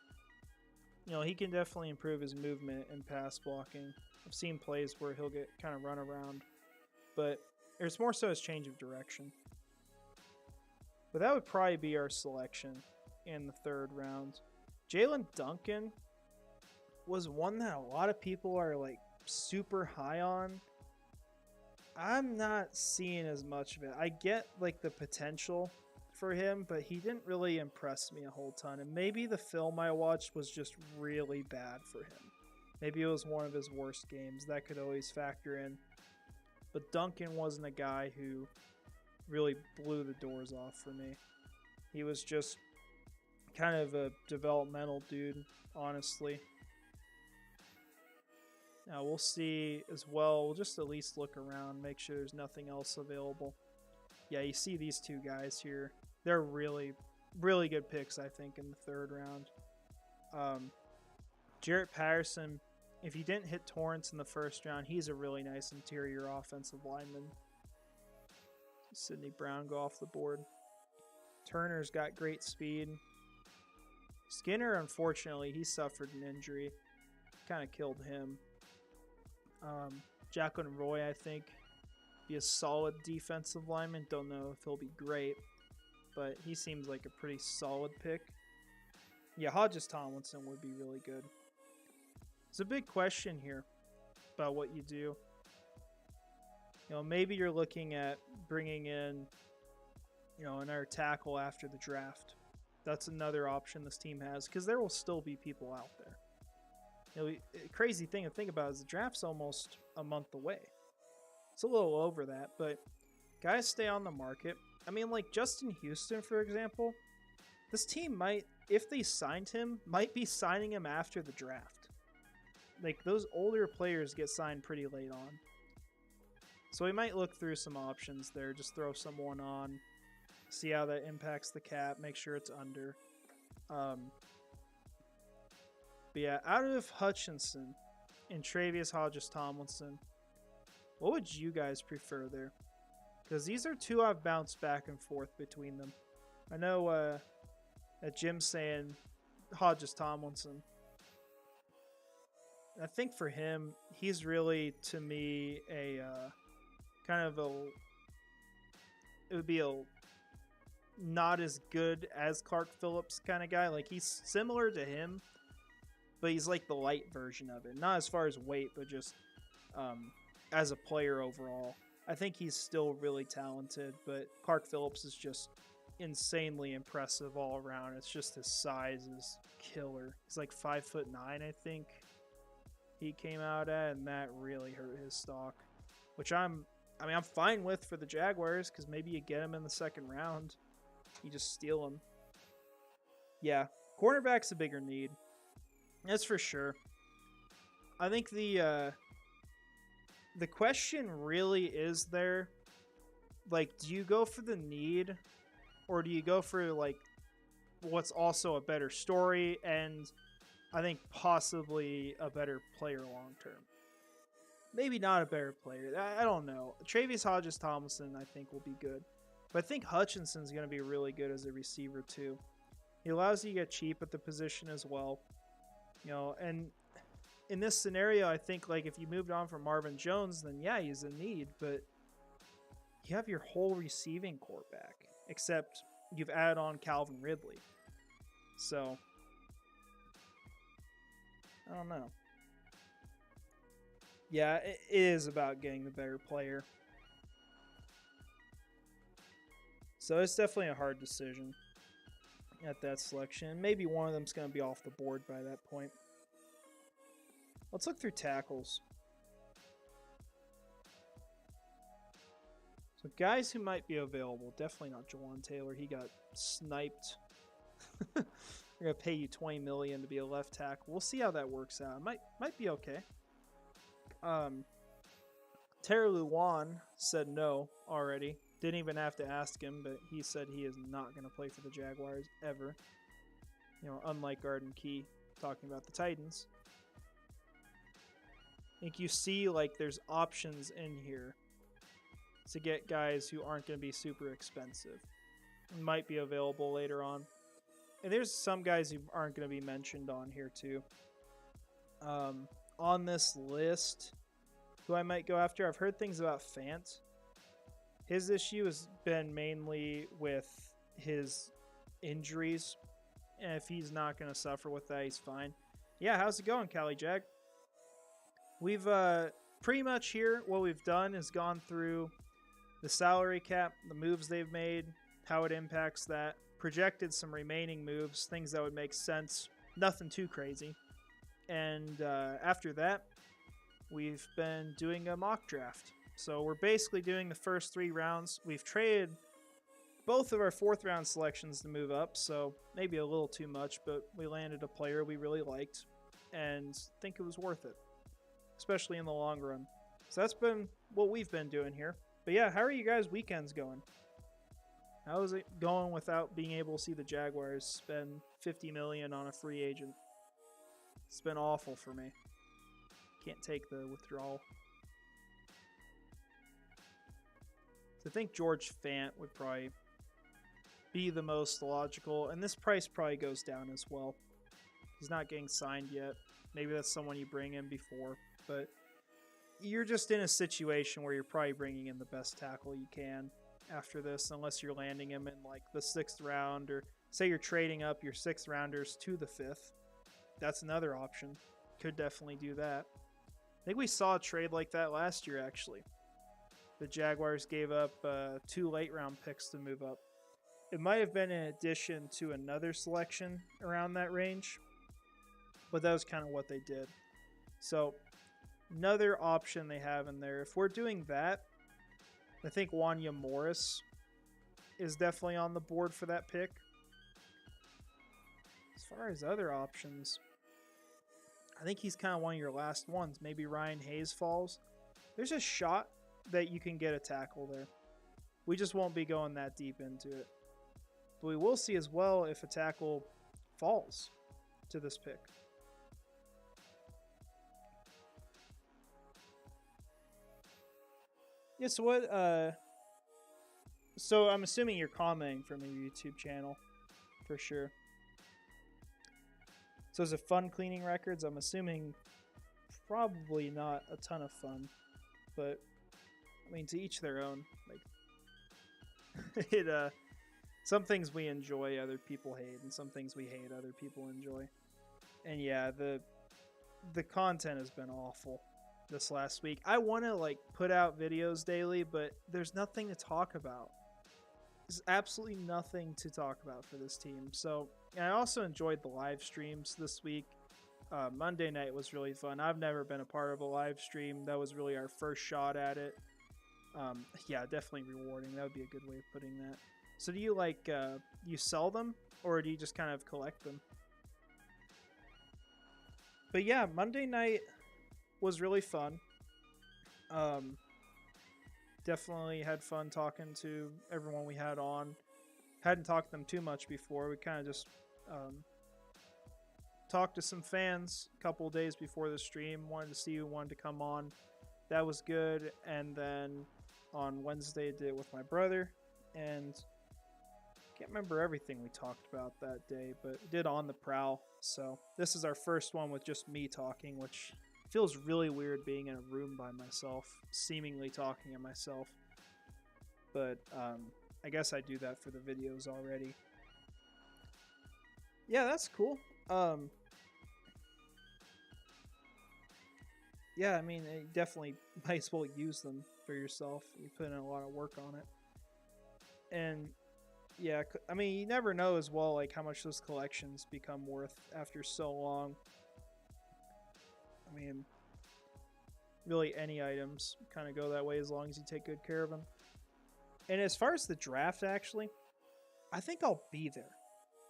you know, he can definitely improve his movement and pass blocking. I've seen plays where he'll get kind of run around. But it's more so his change of direction. But that would probably be our selection in the 3rd round. Jalen Duncan was one that a lot of people are like super high on. I'm not seeing as much of it. I get like the potential for him, but he didn't really impress me a whole ton. And maybe the film I watched was just really bad for him. Maybe it was one of his worst games. That could always factor in. But Duncan wasn't a guy who really blew the doors off for me. He was just kind of a developmental dude, honestly. Now we'll see as well. We'll just at least look around, make sure there's nothing else available. Yeah, you see these two guys here. They're really, really good picks, I think, in the 3rd round. Jarrett Patterson, if he didn't hit Torrance in the 1st round, he's a really nice interior offensive lineman. Sidney Brown go off the board. Turner's got great speed. Skinner, unfortunately, he suffered an injury. Kind of killed him. Jacqueline Roy, I think, be a solid defensive lineman. Don't know if he'll be great, but he seems like a pretty solid pick. Yeah, Hodges Tomlinson would be really good. It's a big question here about what you do. You know, maybe you're looking at bringing in, you know, another tackle after the draft. That's another option this team has because there will still be people out there. You know, crazy thing to think about is the draft's almost a month away. It's a little over that, but guys stay on the market. I mean, like Justin Houston, for example, this team might, if they signed him, might be signing him after the draft. Like, those older players get signed pretty late on. So we might look through some options there, just throw someone on, see how that impacts the cap, make sure it's under. But yeah, out of Hutchinson and Travius Hodges-Tomlinson, what would you guys prefer there? Because these are two I've bounced back and forth between them. I know that Jim's saying Hodges-Tomlinson. I think for him, he's really, to me, a kind of a... It would be a not as good as Clark Phillips kind of guy. Like, he's similar to him, but he's like the light version of it. Not as far as weight, but just as a player overall. I think he's still really talented, but Clark Phillips is just insanely impressive all around. It's just his size is killer. He's like 5'9", I think he came out at, and that really hurt his stock, which I'm fine with for the Jaguars because maybe you get him in the 2nd round. You just steal him. Yeah, cornerback's a bigger need. That's for sure. I think the question really is there, like, do you go for the need or do you go for, like, what's also a better story and I think possibly a better player long term? Maybe not a better player. I don't know. Travius Hodges-Tomlinson, I think, will be good. But I think Hutchinson's going to be really good as a receiver, too. He allows you to get cheap at the position as well. You know, and in this scenario, I think, like, if you moved on from Marvin Jones, then yeah, he's a need. But you have your whole receiving core back, except you've added on Calvin Ridley. So, I don't know. Yeah, it is about getting the better player. So it's definitely a hard decision. at that selection. Maybe one of them's going to be off the board by that point. Let's look through tackles. So guys who might be available, definitely not Jawan Taylor. He got sniped. They're going to pay you $20 million to be a left tackle. We'll see how that works out. Might be okay. Terry Luwan said no already. Didn't even have to ask him, but he said he is not going to play for the Jaguars ever. You know, unlike Garden Key talking about the Titans. I think you see like there's options in here to get guys who aren't going to be super expensive. Might be available later on. And there's some guys who aren't going to be mentioned on here too. On this list, who I might go after, I've heard things about Fant. His issue has been mainly with his injuries. And if he's not going to suffer with that, he's fine. Yeah, how's it going, Cali Jag? We've pretty much here, what we've done is gone through the salary cap, the moves they've made, how it impacts that, projected some remaining moves, things that would make sense, nothing too crazy. And after that, we've been doing a mock draft. So we're basically doing the first 3 rounds. We've traded both of our 4th round selections to move up, so maybe a little too much, but we landed a player we really liked and think it was worth it, especially in the long run. So that's been what we've been doing here. But yeah, how are you guys' weekends going? How is it going without being able to see the Jaguars spend $50 million on a free agent? It's been awful for me. Can't take the withdrawal. So I think George Fant would probably be the most logical, and this price probably goes down as well. He's not getting signed yet. Maybe that's someone you bring in before, but you're just in a situation where you're probably bringing in the best tackle you can after this, unless you're landing him in like the 6th round, or say you're trading up your 6th rounders to the 5th. That's another option. Could definitely do that. I think we saw a trade like that last year, actually. The Jaguars gave up 2 late round picks to move up. It might have been in addition to another selection around that range, but that was kind of what they did. So another option they have in there, if we're doing that, I think Wanya Morris is definitely on the board for that pick. As far as other options, I think he's kind of one of your last ones. Maybe Ryan Hayes falls. There's a shot that you can get a tackle there. We just won't be going that deep into it. But we will see as well if a tackle falls to this pick. Yeah, so what, so I'm assuming you're commenting from your YouTube channel, for sure. So is it fun cleaning records? I'm assuming probably not a ton of fun, but I mean, to each their own. Like, some things we enjoy, other people hate, and some things we hate, other people enjoy. And yeah, the content has been awful this last week. I want to like put out videos daily, but there's nothing to talk about. There's absolutely nothing to talk about for this team. So, and I also enjoyed the live streams this week. Monday night was really fun. I've never been a part of a live stream. That was really our first shot at it. Yeah, definitely rewarding. That would be a good way of putting that. So do you like, you sell them, or do you just kind of collect them? But yeah, Monday night was really fun. Definitely had fun talking to everyone we had on. Hadn't talked to them too much before. We kind of just talked to some fans a couple days before the stream. Wanted to see who wanted to come on. That was good. And then on Wednesday, I did it with my brother. And can't remember everything we talked about that day, but did On the Prowl. So this is our first one with just me talking, which feels really weird being in a room by myself, seemingly talking to myself. But I guess I do that for the videos already. Yeah, that's cool. Yeah, I mean, you definitely might as well use them for yourself. You put in a lot of work on it. And Yeah, I mean, you never know as well, like, how much those collections become worth after so long. I mean, really any items kind of go that way as long as you take good care of them. And as far as the draft, actually, I think I'll be there.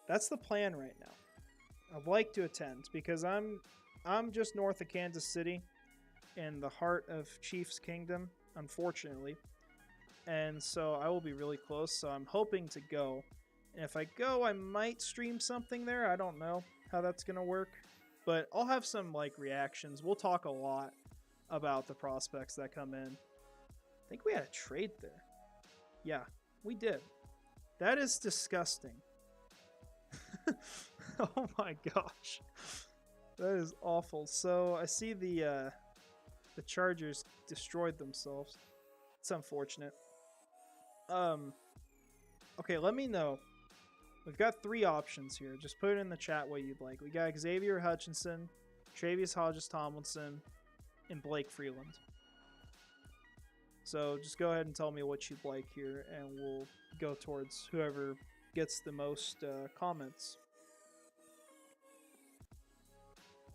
That's the plan right now. I'd like to attend because I'm just north of Kansas City in the heart of Chiefs Kingdom, unfortunately. And so I will be really close, so I'm hoping to go. And if I go, I might stream something there. I don't know how that's going to work, but I'll have some like reactions. We'll talk a lot about the prospects that come in. I think we had a trade there. Yeah, we did. That is disgusting. Oh my gosh. That is awful. So I see the Chargers destroyed themselves. It's unfortunate. Okay, let me know. We've got 3 options here. Just put it in the chat what you'd like. We got Xavier Hutchinson, Travius Hodges-Tomlinson, and Blake Freeland. So just go ahead and tell me what you'd like here, and we'll go towards whoever gets the most comments.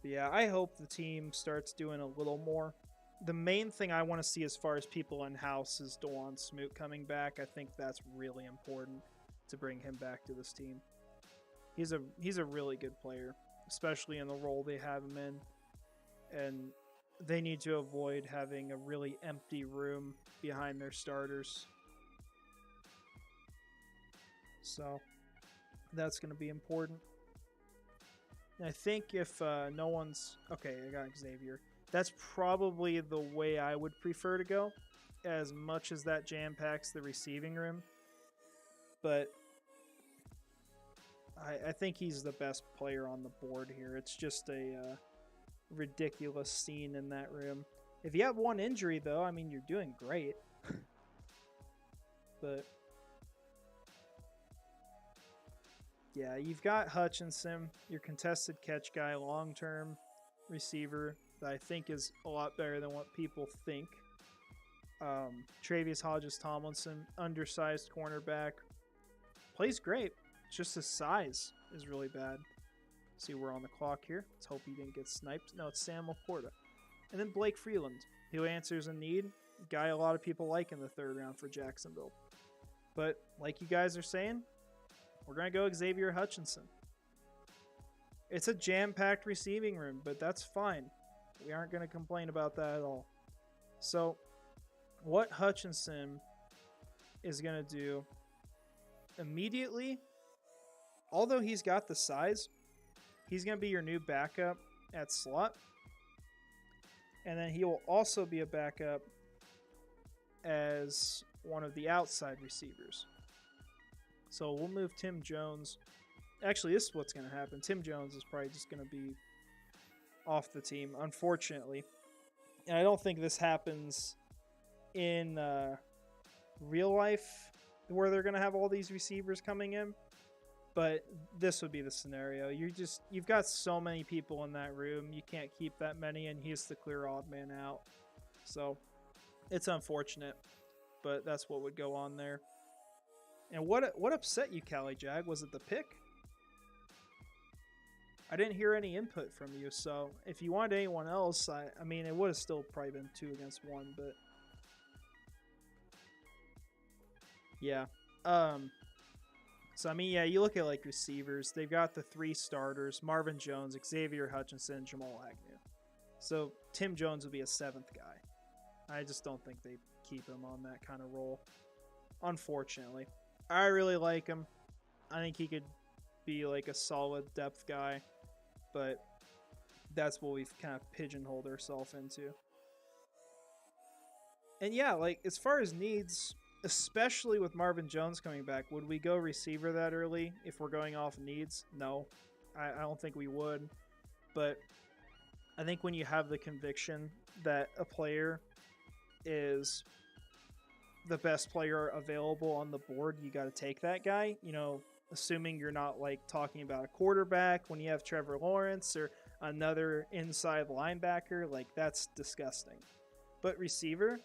But yeah, I hope the team starts doing a little more. The main thing I want to see as far as people in-house is Dewan Smoot coming back. I think that's really important to bring him back to this team. He's a really good player, especially in the role they have him in. And they need to avoid having a really empty room behind their starters. So that's going to be important. And I think if no one's... Okay, I got Xavier. That's probably the way I would prefer to go, as much as that jam-packs the receiving room. But I think he's the best player on the board here. It's just a ridiculous scene in that room. If you have one injury, though, I mean, you're doing great. But yeah, you've got Hutchinson, your contested catch guy, long-term receiver that I think is a lot better than what people think. Travius Hodges-Tomlinson, undersized cornerback. Plays great. It's just his size is really bad. See, we're on the clock here. Let's hope he didn't get sniped. No, it's Sam Laporta. And then Blake Freeland, who answers a need. Guy a lot of people like in the 3rd round for Jacksonville. But like you guys are saying, we're going to go Xavier Hutchinson. It's a jam-packed receiving room, but that's fine. We aren't going to complain about that at all. So what Hutchinson is going to do immediately, although he's got the size, he's going to be your new backup at slot. And then he will also be a backup as one of the outside receivers. So we'll move Tim Jones. Actually, this is what's going to happen. Tim Jones is probably just going to be off the team, unfortunately. And I don't think this happens in real life where they're going to have all these receivers coming in. But this would be the scenario. You've got so many people in that room. You can't keep that many, and he's the clear odd man out. So it's unfortunate, but that's what would go on there. And what upset you, Cali Jag? Was it the pick? I didn't hear any input from you, so if you wanted anyone else, I mean, it would have still probably been 2 against 1, but yeah. So, I mean, yeah, you look at, like, receivers. They've got the 3 starters, Marvin Jones, Xavier Hutchinson, Jamal Agnew. So, Tim Jones would be a 7th guy. I just don't think they keep him on that kind of role, unfortunately. I really like him. I think he could be, like, a solid depth guy, but that's what we've kind of pigeonholed ourselves into. And, yeah, like, as far as needs... Especially with Marvin Jones coming back, would we go receiver that early if we're going off needs? No, I don't think we would. But I think when you have the conviction that a player is the best player available on the board, you got to take that guy. You know, assuming you're not like talking about a quarterback when you have Trevor Lawrence or another inside linebacker, like that's disgusting. But receiver...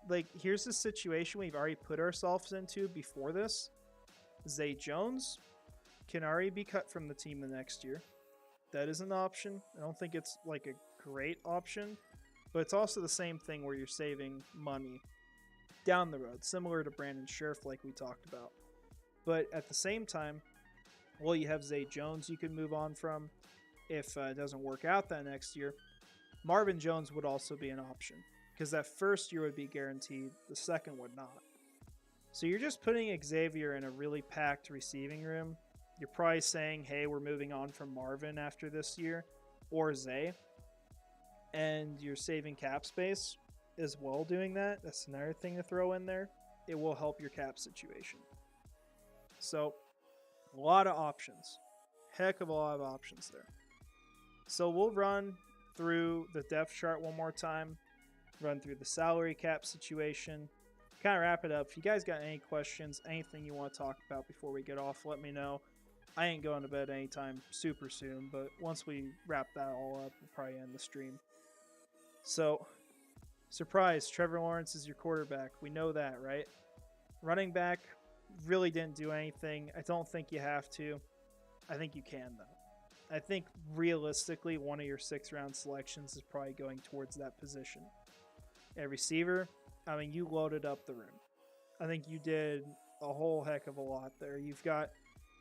Like, here's the situation we've already put ourselves into before this. Zay Jones can already be cut from the team the next year. That is an option. I don't think it's like a great option, but it's also the same thing where you're saving money down the road, similar to Brandon Scherf like we talked about. But at the same time, well, you have Zay Jones you can move on from if it doesn't work out that next year. Marvin Jones would also be an option because that first year would be guaranteed, the second would not. So you're just putting Xavier in a really packed receiving room. You're probably saying, hey, we're moving on from Marvin after this year or Zay, and you're saving cap space as well doing that. That's another thing to throw in there. It will help your cap situation. So a lot of options. Heck of a lot of options there. So we'll run through the depth chart one more time, run through the salary cap situation, kind of wrap it up. If you guys got any questions, anything you want to talk about before we get off, let me know. I ain't going to bed anytime super soon, but once we wrap that all up, we'll probably end the stream. So, surprise, Trevor Lawrence is your quarterback. We know that, right? Running back really didn't do anything. I don't think you have to. I think you can, though. I think realistically, one of your 6th-round selections is probably going towards that position. At receiver, I mean, you loaded up the room. I think you did a whole heck of a lot there. You've got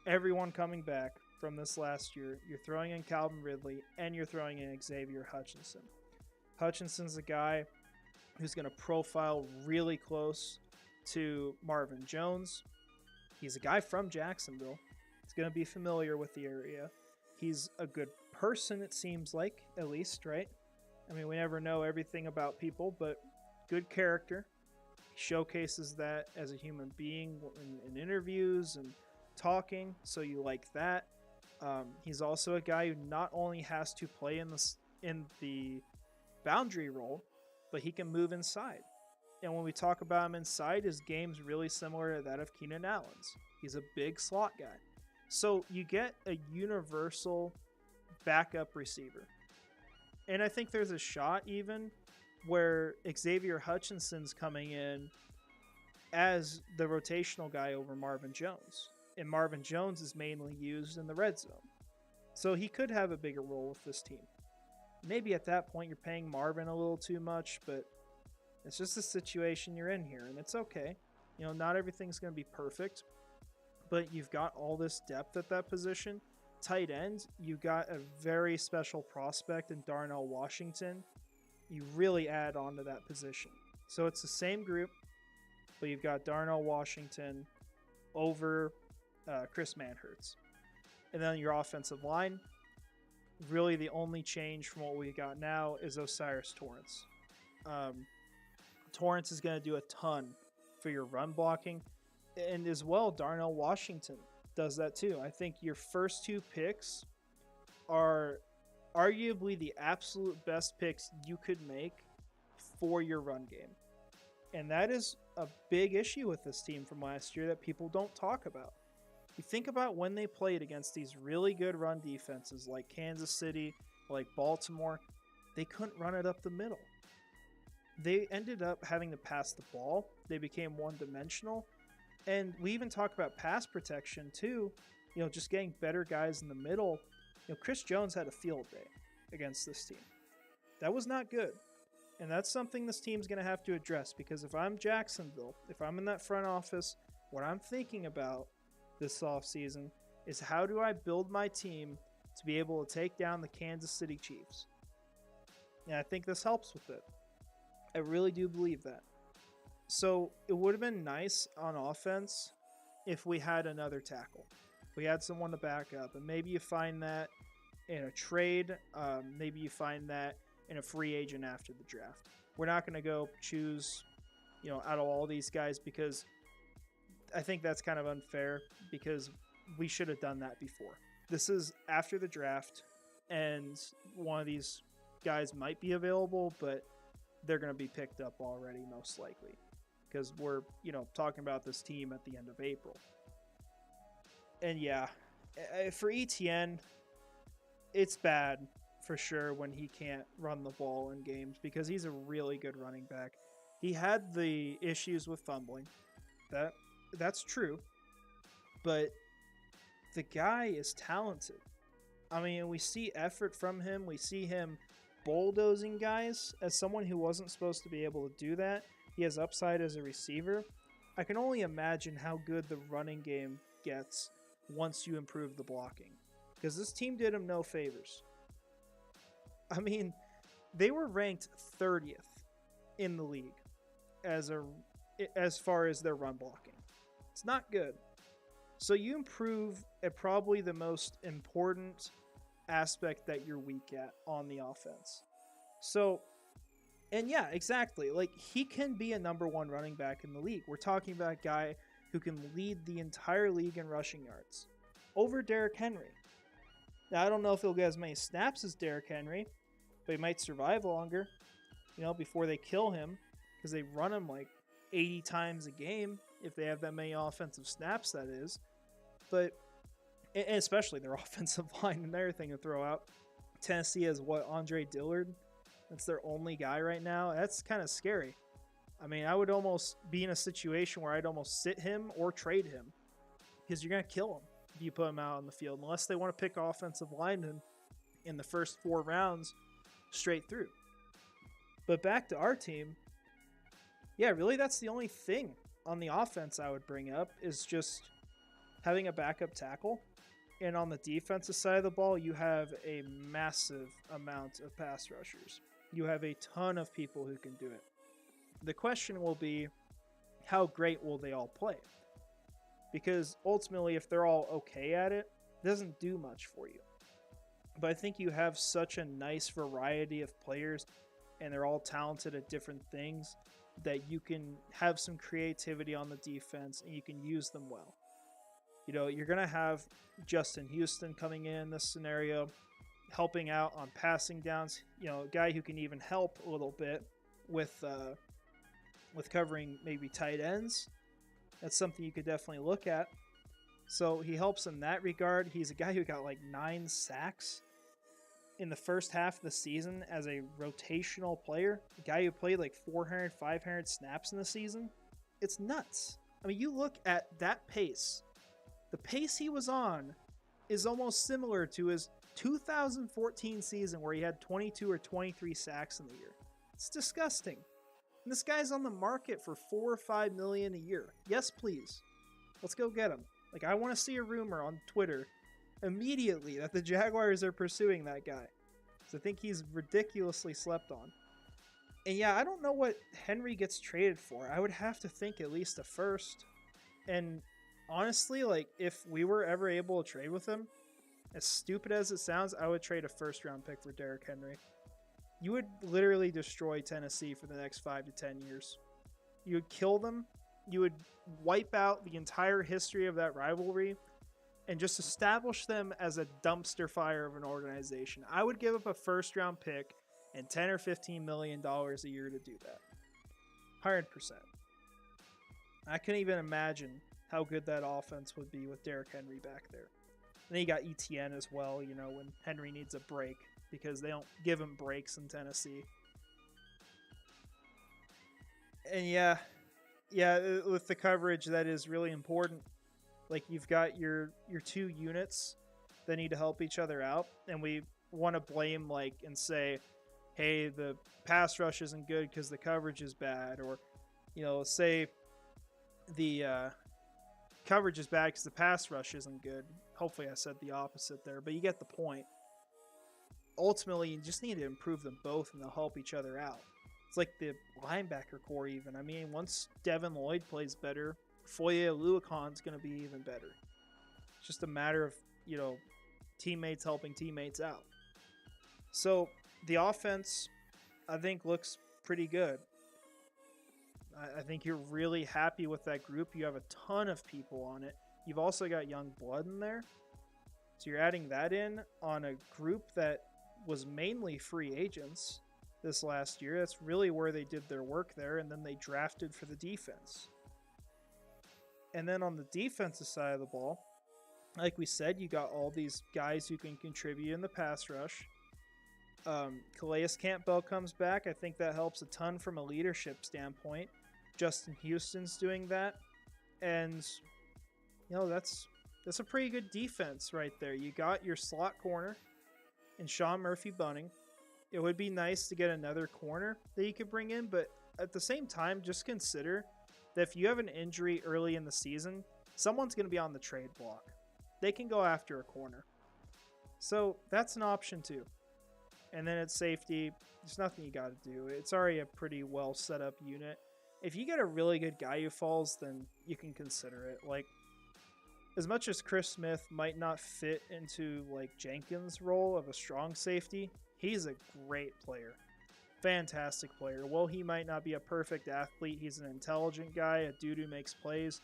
everyone coming back from this last year. You're throwing in Calvin Ridley, and you're throwing in Xavier Hutchinson. Hutchinson's a guy who's going to profile really close to Marvin Jones. He's a guy from Jacksonville. He's going to be familiar with the area. He's a good person, it seems like, at least, right? I mean, we never know everything about people, but good character. He showcases that as a human being in interviews and talking, so you like that. He's also a guy who not only has to play in the boundary role, but he can move inside. And when we talk about him inside, his game's really similar to that of Keenan Allen's. He's a big slot guy. So you get a universal backup receiver. And I think there's a shot even where Xavier Hutchinson's coming in as the rotational guy over Marvin Jones. And Marvin Jones is mainly used in the red zone. So he could have a bigger role with this team. Maybe at that point you're paying Marvin a little too much, but it's just the situation you're in here, and it's okay. You know, not everything's going to be perfect, but you've got all this depth at that position. Tight end, you got a very special prospect in Darnell Washington. You really add on to that position. So it's the same group, but you've got Darnell Washington over Chris Manhertz. And then your offensive line, really the only change from what we got now is Osiris Torrance. Torrance is going to do a ton for your run blocking. And as well, Darnell Washington does that too. I think your first 2 picks are arguably the absolute best picks you could make for your run game. And that is a big issue with this team from last year that people don't talk about. You think about when they played against these really good run defenses like Kansas City, like Baltimore, they couldn't run it up the middle. They ended up having to pass the ball. They became one-dimensional. And we even talk about pass protection too, you know, just getting better guys in the middle. You know, Chris Jones had a field day against this team. That was not good. And that's something this team's going to have to address, because if I'm Jacksonville, if I'm in that front office, what I'm thinking about this offseason is how do I build my team to be able to take down the Kansas City Chiefs? And I think this helps with it. I really do believe that. So it would have been nice on offense if we had another tackle. If we had someone to back up. And maybe you find that in a trade. Maybe you find that in a free agent after the draft. We're not going to go choose, you know, out of all these guys, because I think that's kind of unfair, because we should have done that before. This is after the draft, and one of these guys might be available, but they're going to be picked up already, most likely, because we're, you know, talking about this team at the end of April. And yeah, for ETN, it's bad for sure when he can't run the ball in games, because he's a really good running back. He had the issues with fumbling. That's true. but the guy is talented. I mean, we see effort from him. We see him bulldozing guys. As someone who wasn't supposed to be able to do that, he has upside as a receiver. I can only imagine how good the running game gets once you improve the blocking, because this team did him no favors. I mean, they were ranked 30th in the league as far as their run blocking. It's not good. So you improve at probably the most important aspect that you're weak at on the offense. So, and yeah, exactly. Like, he can be a number one running back in the league. We're talking about a guy who can lead the entire league in rushing yards over Derrick Henry. Now, I don't know if he'll get as many snaps as Derrick Henry, but he might survive longer, before they kill him, because they run him like 80 times a game if they have that many offensive snaps, that is. But, and especially their offensive line, another thing to throw out. Tennessee has Andre Dillard? That's their only guy right now. That's kind of scary. I mean, I would almost be in a situation where I'd almost sit him or trade him, because you're going to kill him if you put him out on the field, unless they want to pick offensive linemen in the first 4 rounds straight through. But back to our team, yeah, really that's the only thing on the offense I would bring up, is just having a backup tackle. And on the defensive side of the ball, you have a massive amount of pass rushers. You have a ton of people who can do it. The question will be, how great will they all play? Because ultimately, if they're all okay at it, it doesn't do much for you. But I think you have such a nice variety of players, and they're all talented at different things, that you can have some creativity on the defense and you can use them well. You're going to have Justin Houston coming in this scenario, helping out on passing downs, a guy who can even help a little bit with covering maybe tight ends. That's something you could definitely look at. So he helps in that regard. He's a guy who got like 9 sacks in the first half of the season as a rotational player. A guy who played like 400, 500 snaps in the season. It's nuts. I mean, you look at that pace. The pace he was on is almost similar to his 2014 season, where he had 22 or 23 sacks in the year. It's disgusting. And this guy's on the market for $4 or $5 million a year. Yes, please. Let's go get him. Like, I want to see a rumor on Twitter immediately that the Jaguars are pursuing that guy, because I think he's ridiculously slept on. And yeah, I don't know what Henry gets traded for. I would have to think at least a first. And honestly, like, if we were ever able to trade with him, as stupid as it sounds, I would trade a first-round pick for Derrick Henry. You would literally destroy Tennessee for the next 5 to 10 years. You would kill them. You would wipe out the entire history of that rivalry and just establish them as a dumpster fire of an organization. I would give up a first-round pick and $10 or $15 million a year to do that. 100%. I couldn't even imagine how good that offense would be with Derrick Henry back there. And then you got ETN as well, when Henry needs a break, because they don't give him breaks in Tennessee. And yeah, with the coverage, that is really important. Like, you've got your 2 units that need to help each other out, and we want to blame, and say, hey, the pass rush isn't good because the coverage is bad, or, say the coverage is bad because the pass rush isn't good. Hopefully I said the opposite there, but you get the point. Ultimately, you just need to improve them both, and they'll help each other out. It's like the linebacker core even. I mean, once Devin Lloyd plays better, Foye Oluokan's going to be even better. It's just a matter of, teammates helping teammates out. So the offense, I think, looks pretty good. I think you're really happy with that group. You have a ton of people on it. You've also got young blood in there. So you're adding that in on a group that was mainly free agents this last year. That's really where they did their work there, and then they drafted for the defense. And then on the defensive side of the ball, like we said, you got all these guys who can contribute in the pass rush. Calais Campbell comes back. I think that helps a ton from a leadership standpoint. Justin Houston's doing that. And that's a pretty good defense right there. You got your slot corner in Sean Murphy-Bunting. It would be nice to get another corner that you could bring in, but at the same time, just consider that if you have an injury early in the season, someone's going to be on the trade block. They can go after a corner. So that's an option too. And then at safety, there's nothing you got to do. It's already a pretty well set up unit. If you get a really good guy who falls, then you can consider it. Like, as much as Chris Smith might not fit into like Jenkins' role of a strong safety, he's a great player. Fantastic player. Well, he might not be a perfect athlete. He's an intelligent guy, a dude who makes plays.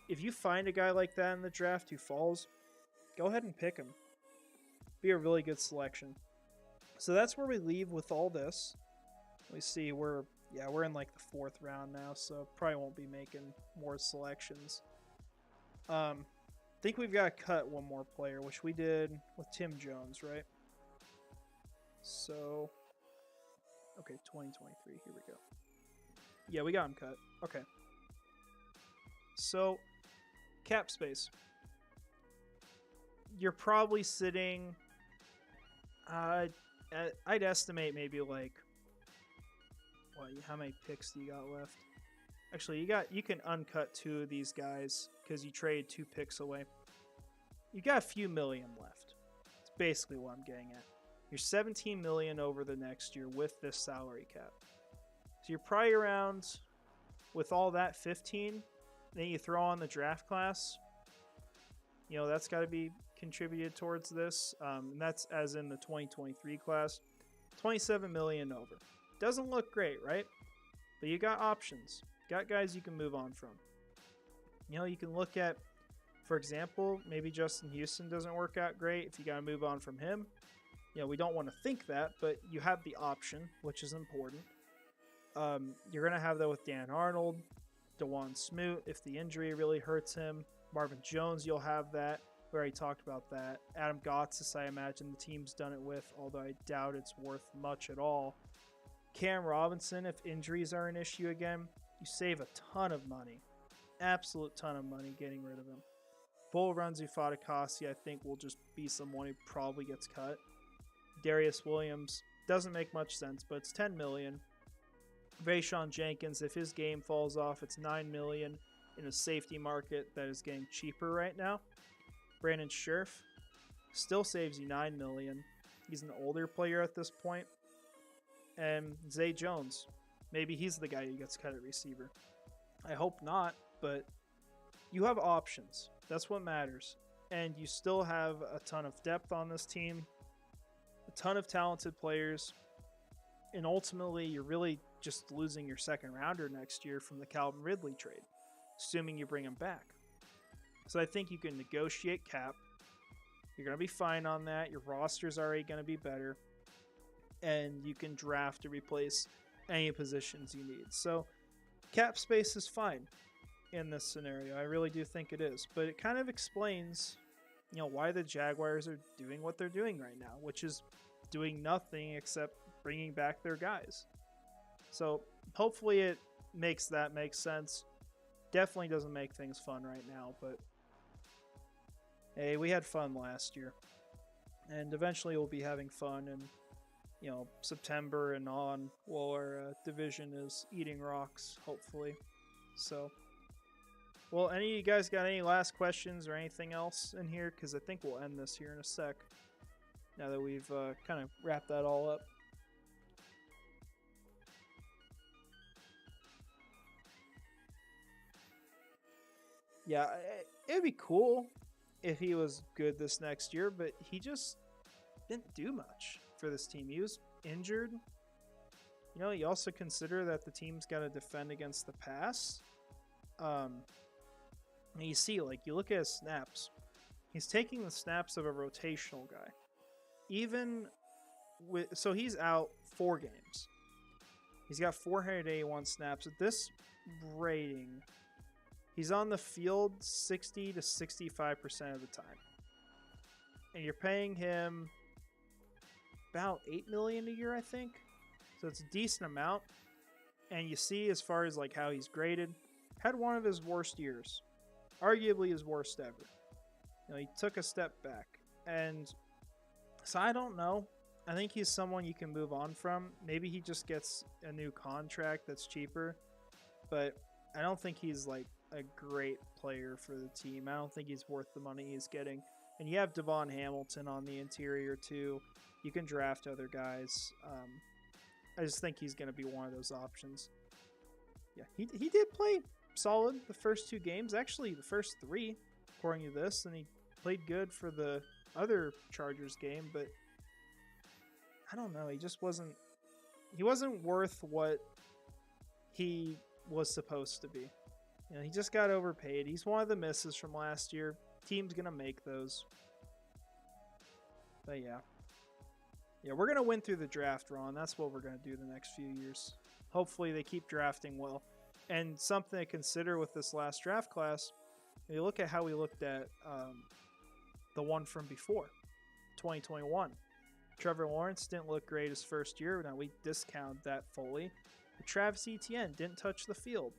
If you find a guy like that in the draft who falls, go ahead and pick him. Be a really good selection. So that's where we leave with all this. We see we're in like the 4th round now, so probably won't be making more selections. I think we've got to cut one more player, which we did with Tim Jones, right? So, okay, 2023, here we go. Yeah, we got him cut. Okay. So, cap space. You're probably sitting, I'd estimate maybe like, how many picks do you got left? Actually, you can uncut 2 of these guys because you trade 2 picks away. You got a few million left. It's basically what I'm getting at. You're 17 million over the next year with this salary cap. So you're probably around, with all that, 15. Then you throw on the draft class. That's got to be contributed towards this. And that's as in the 2023 class. 27 million over. Doesn't look great, right? But you got options. Got guys you can move on from. You can look at, for example, maybe Justin Houston doesn't work out great. If you got to move on from him, we don't want to think that, but you have the option, which is important. You're going to have that with Dan Arnold, DeJuan Smoot, if the injury really hurts him. Marvin Jones, you'll have that. We already talked about that. Adam Gotsis, I imagine the team's done it with, although I doubt it's worth much at all. Cam Robinson, if injuries are an issue again, you save a ton of money. Absolute ton of money getting rid of him. Bull Runzi Fatukasi, I think, will just be someone who probably gets cut. Darius Williams doesn't make much sense, but it's $10 million. Vayshawn Jenkins, if his game falls off, it's $9 million in a safety market that is getting cheaper right now. Brandon Scherf still saves you $9 million. He's an older player at this point. And Zay Jones, maybe he's the guy who gets cut at receiver. I hope not, but you have options. That's what matters. And you still have a ton of depth on this team, a ton of talented players, and ultimately you're really just losing your 2nd rounder next year from the Calvin Ridley trade, assuming you bring him back. So I think you can negotiate cap. You're going to be fine on that. Your roster's already going to be better. And you can draft to replace any positions you need. So cap space is fine in this scenario. I really do think it is. But it kind of explains, why the Jaguars are doing what they're doing right now, which is doing nothing except bringing back their guys. So hopefully it makes sense. Definitely doesn't make things fun right now, but hey, we had fun last year. And eventually we'll be having fun and September and on while our division is eating rocks, hopefully. So, well, any of you guys got any last questions or anything else in here? Because I think we'll end this here in a sec, now that we've kind of wrapped that all up. Yeah, it'd be cool if he was good this next year, but he just didn't do much for this team. He was injured. You also consider that the team's got to defend against the pass. And you see, you look at his snaps. He's taking the snaps of a rotational guy. So he's out 4 games. He's got 481 snaps. At this rating, he's on the field 60 to 65% of the time. And you're paying him about $8 million a year, I think. So it's a decent amount. And you see, as far as how he's graded, had one of his worst years arguably his worst ever. He took a step back. And so I don't know. I think he's someone you can move on from. Maybe he just gets a new contract that's cheaper. But I don't think he's like a great player for the team. I don't think he's worth the money he's getting. And you have Devon Hamilton on the interior too. You can draft other guys. I just think he's going to be one of those options. Yeah, he did play solid the first 2 games. Actually, the first 3, according to this. And he played good for the other Chargers game. But I don't know. He just wasn't... He wasn't worth what he was supposed to be. He just got overpaid. He's one of the misses from last year. Team's going to make those. But yeah. Yeah, we're going to win through the draft, Ron. That's what we're going to do the next few years. Hopefully they keep drafting well. And something to consider with this last draft class, you look at how we looked at the one from before, 2021. Trevor Lawrence didn't look great his first year. Now we discount that fully. But Travis Etienne didn't touch the field.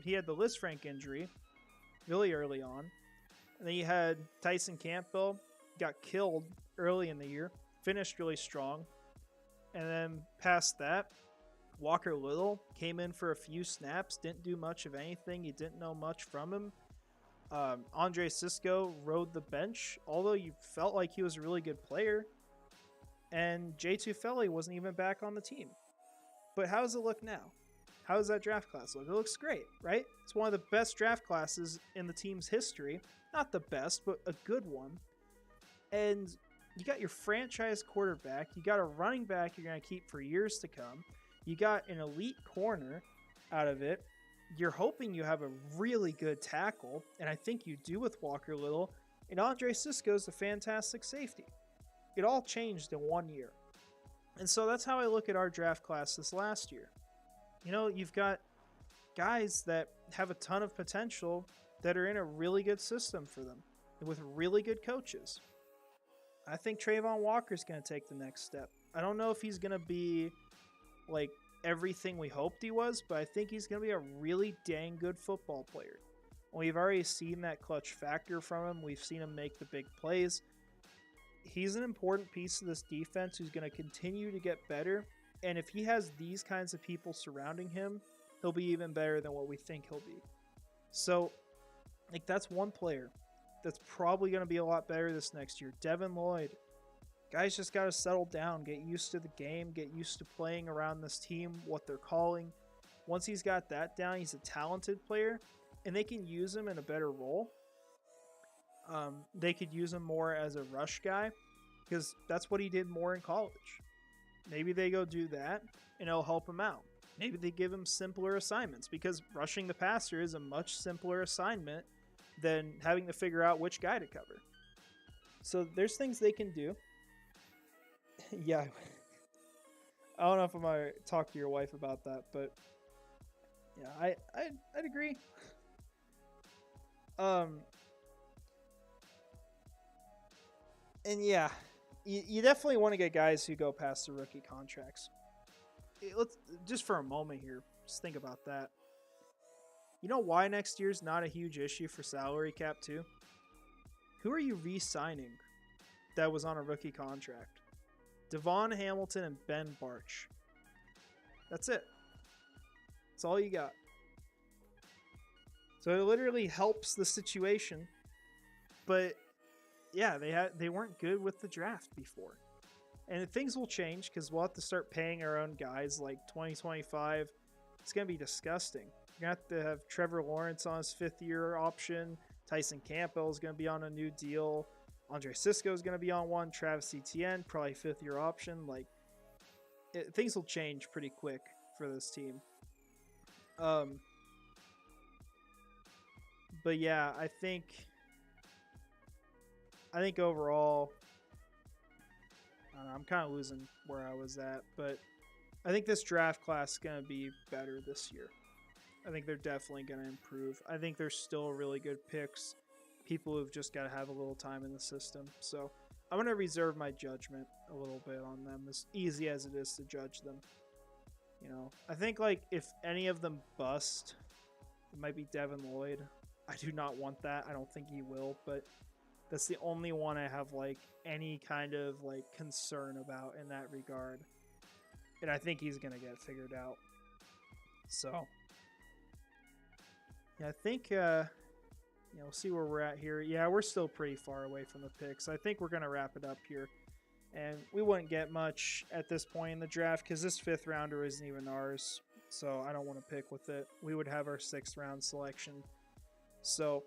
He had the Liz Frank injury really early on. And then you had Tyson Campbell, got killed early in the year, finished really strong. And then past that, Walker Little came in for a few snaps, didn't do much of anything. You didn't know much from him. Andre Sisco rode the bench, although you felt like he was a really good player. And Jay Tufele wasn't even back on the team. But how does it look now? How does that draft class look? It looks great, right? It's one of the best draft classes in the team's history. Not the best, but a good one. And you got your franchise quarterback. You got a running back you're going to keep for years to come. You got an elite corner out of it. You're hoping you have a really good tackle, and I think you do with Walker Little. And Andre Sisco's a fantastic safety. It all changed in 1 year. And so that's how I look at our draft class this last year. You've got guys that have a ton of potential that are in a really good system for them with really good coaches. I think Trayvon Walker's going to take the next step. I don't know if he's going to be like everything we hoped he was, but I think he's going to be a really dang good football player. We've already seen that clutch factor from him. We've seen him make the big plays. He's an important piece of this defense who's going to continue to get better. And if he has these kinds of people surrounding him, he'll be even better than what we think he'll be. So, that's one player that's probably going to be a lot better this next year. Devin Lloyd. Guys just got to settle down, get used to the game, get used to playing around this team, what they're calling. Once he's got that down, he's a talented player, and they can use him in a better role. They could use him more as a rush guy, because that's what he did more in college. Maybe they go do that, and it'll help him out. Maybe they give him simpler assignments, because rushing the passer is a much simpler assignment than having to figure out which guy to cover. So there's things they can do. Yeah. I don't know if I'm going to talk to your wife about that, but yeah, I'd agree. And yeah, you definitely want to get guys who go past the rookie contracts. Let's just for a moment here, just think about that. You know why next year's not a huge issue for salary cap too? Who are you re-signing that was on a rookie contract? Devon Hamilton and Ben Barch. That's it. That's all you got. So it literally helps the situation. But yeah, they weren't good with the draft before. And things will change because we'll have to start paying our own guys like 2025. It's going to be disgusting. You're going to have to have Trevor Lawrence on his 5th-year option. Tyson Campbell is going to be on a new deal. Andre Sisco is going to be on one. Travis Etienne, probably 5th-year option. Things will change pretty quick for this team. But yeah, I think overall, I don't know, I'm kind of losing where I was at, but I think this draft class is going to be better this year. I think they're definitely going to improve. I think there's still really good picks. People who've just got to have a little time in the system. So I'm going to reserve my judgment a little bit on them, as easy as it is to judge them. I think if any of them bust, It might be Devin Lloyd. I do not want that. I don't think he will, but that's the only one I have like any kind of like concern about in that regard. And I think he's going to get figured out. So, yeah, I think, we'll see where we're at here. Yeah, we're still pretty far away from the picks. I think we're going to wrap it up here. And we wouldn't get much at this point in the draft because this 5th rounder isn't even ours. So I don't want to pick with it. We would have our 6th round selection. So,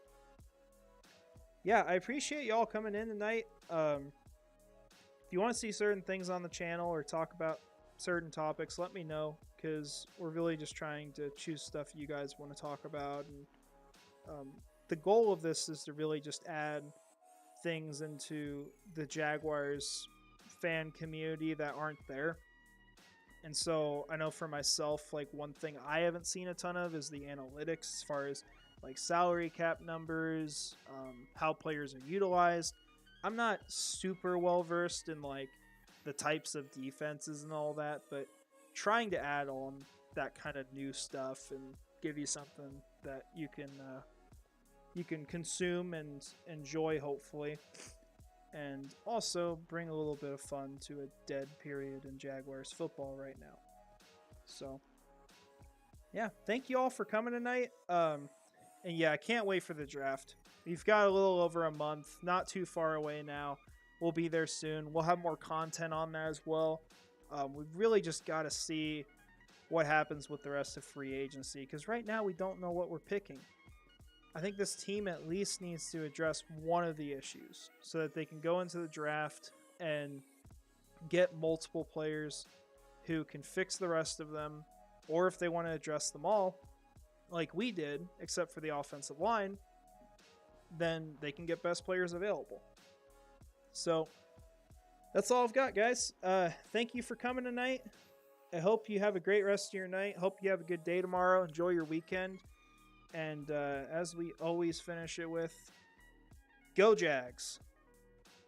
yeah, I appreciate y'all coming in tonight. If you want to see certain things on the channel or talk about certain topics, let me know, because we're really just trying to choose stuff you guys want to talk about. And the goal of this is to really just add things into the Jaguars fan community that aren't there. And so I know for myself, like one thing I haven't seen a ton of is the analytics as far as like salary cap numbers, how players are utilized. I'm not super well versed in like the types of defenses and all that, but trying to add on that kind of new stuff and give you something that you can consume and enjoy, hopefully, and also bring a little bit of fun to a dead period in Jaguars football right now. So, yeah, thank you all for coming tonight. And yeah, I can't wait for the draft. We've got a little over a month, not too far away now. We'll be there soon. We'll have more content on that as well. We've really just got to see what happens with the rest of free agency, because right now we don't know what we're picking. I think this team at least needs to address one of the issues so that they can go into the draft and get multiple players who can fix the rest of them, or if they want to address them all, like we did, except for the offensive line, then they can get best players available. So that's all I've got, guys. Thank you for coming tonight. I hope you have a great rest of your night. Hope you have a good day tomorrow. Enjoy your weekend. And as we always finish it with, go Jags.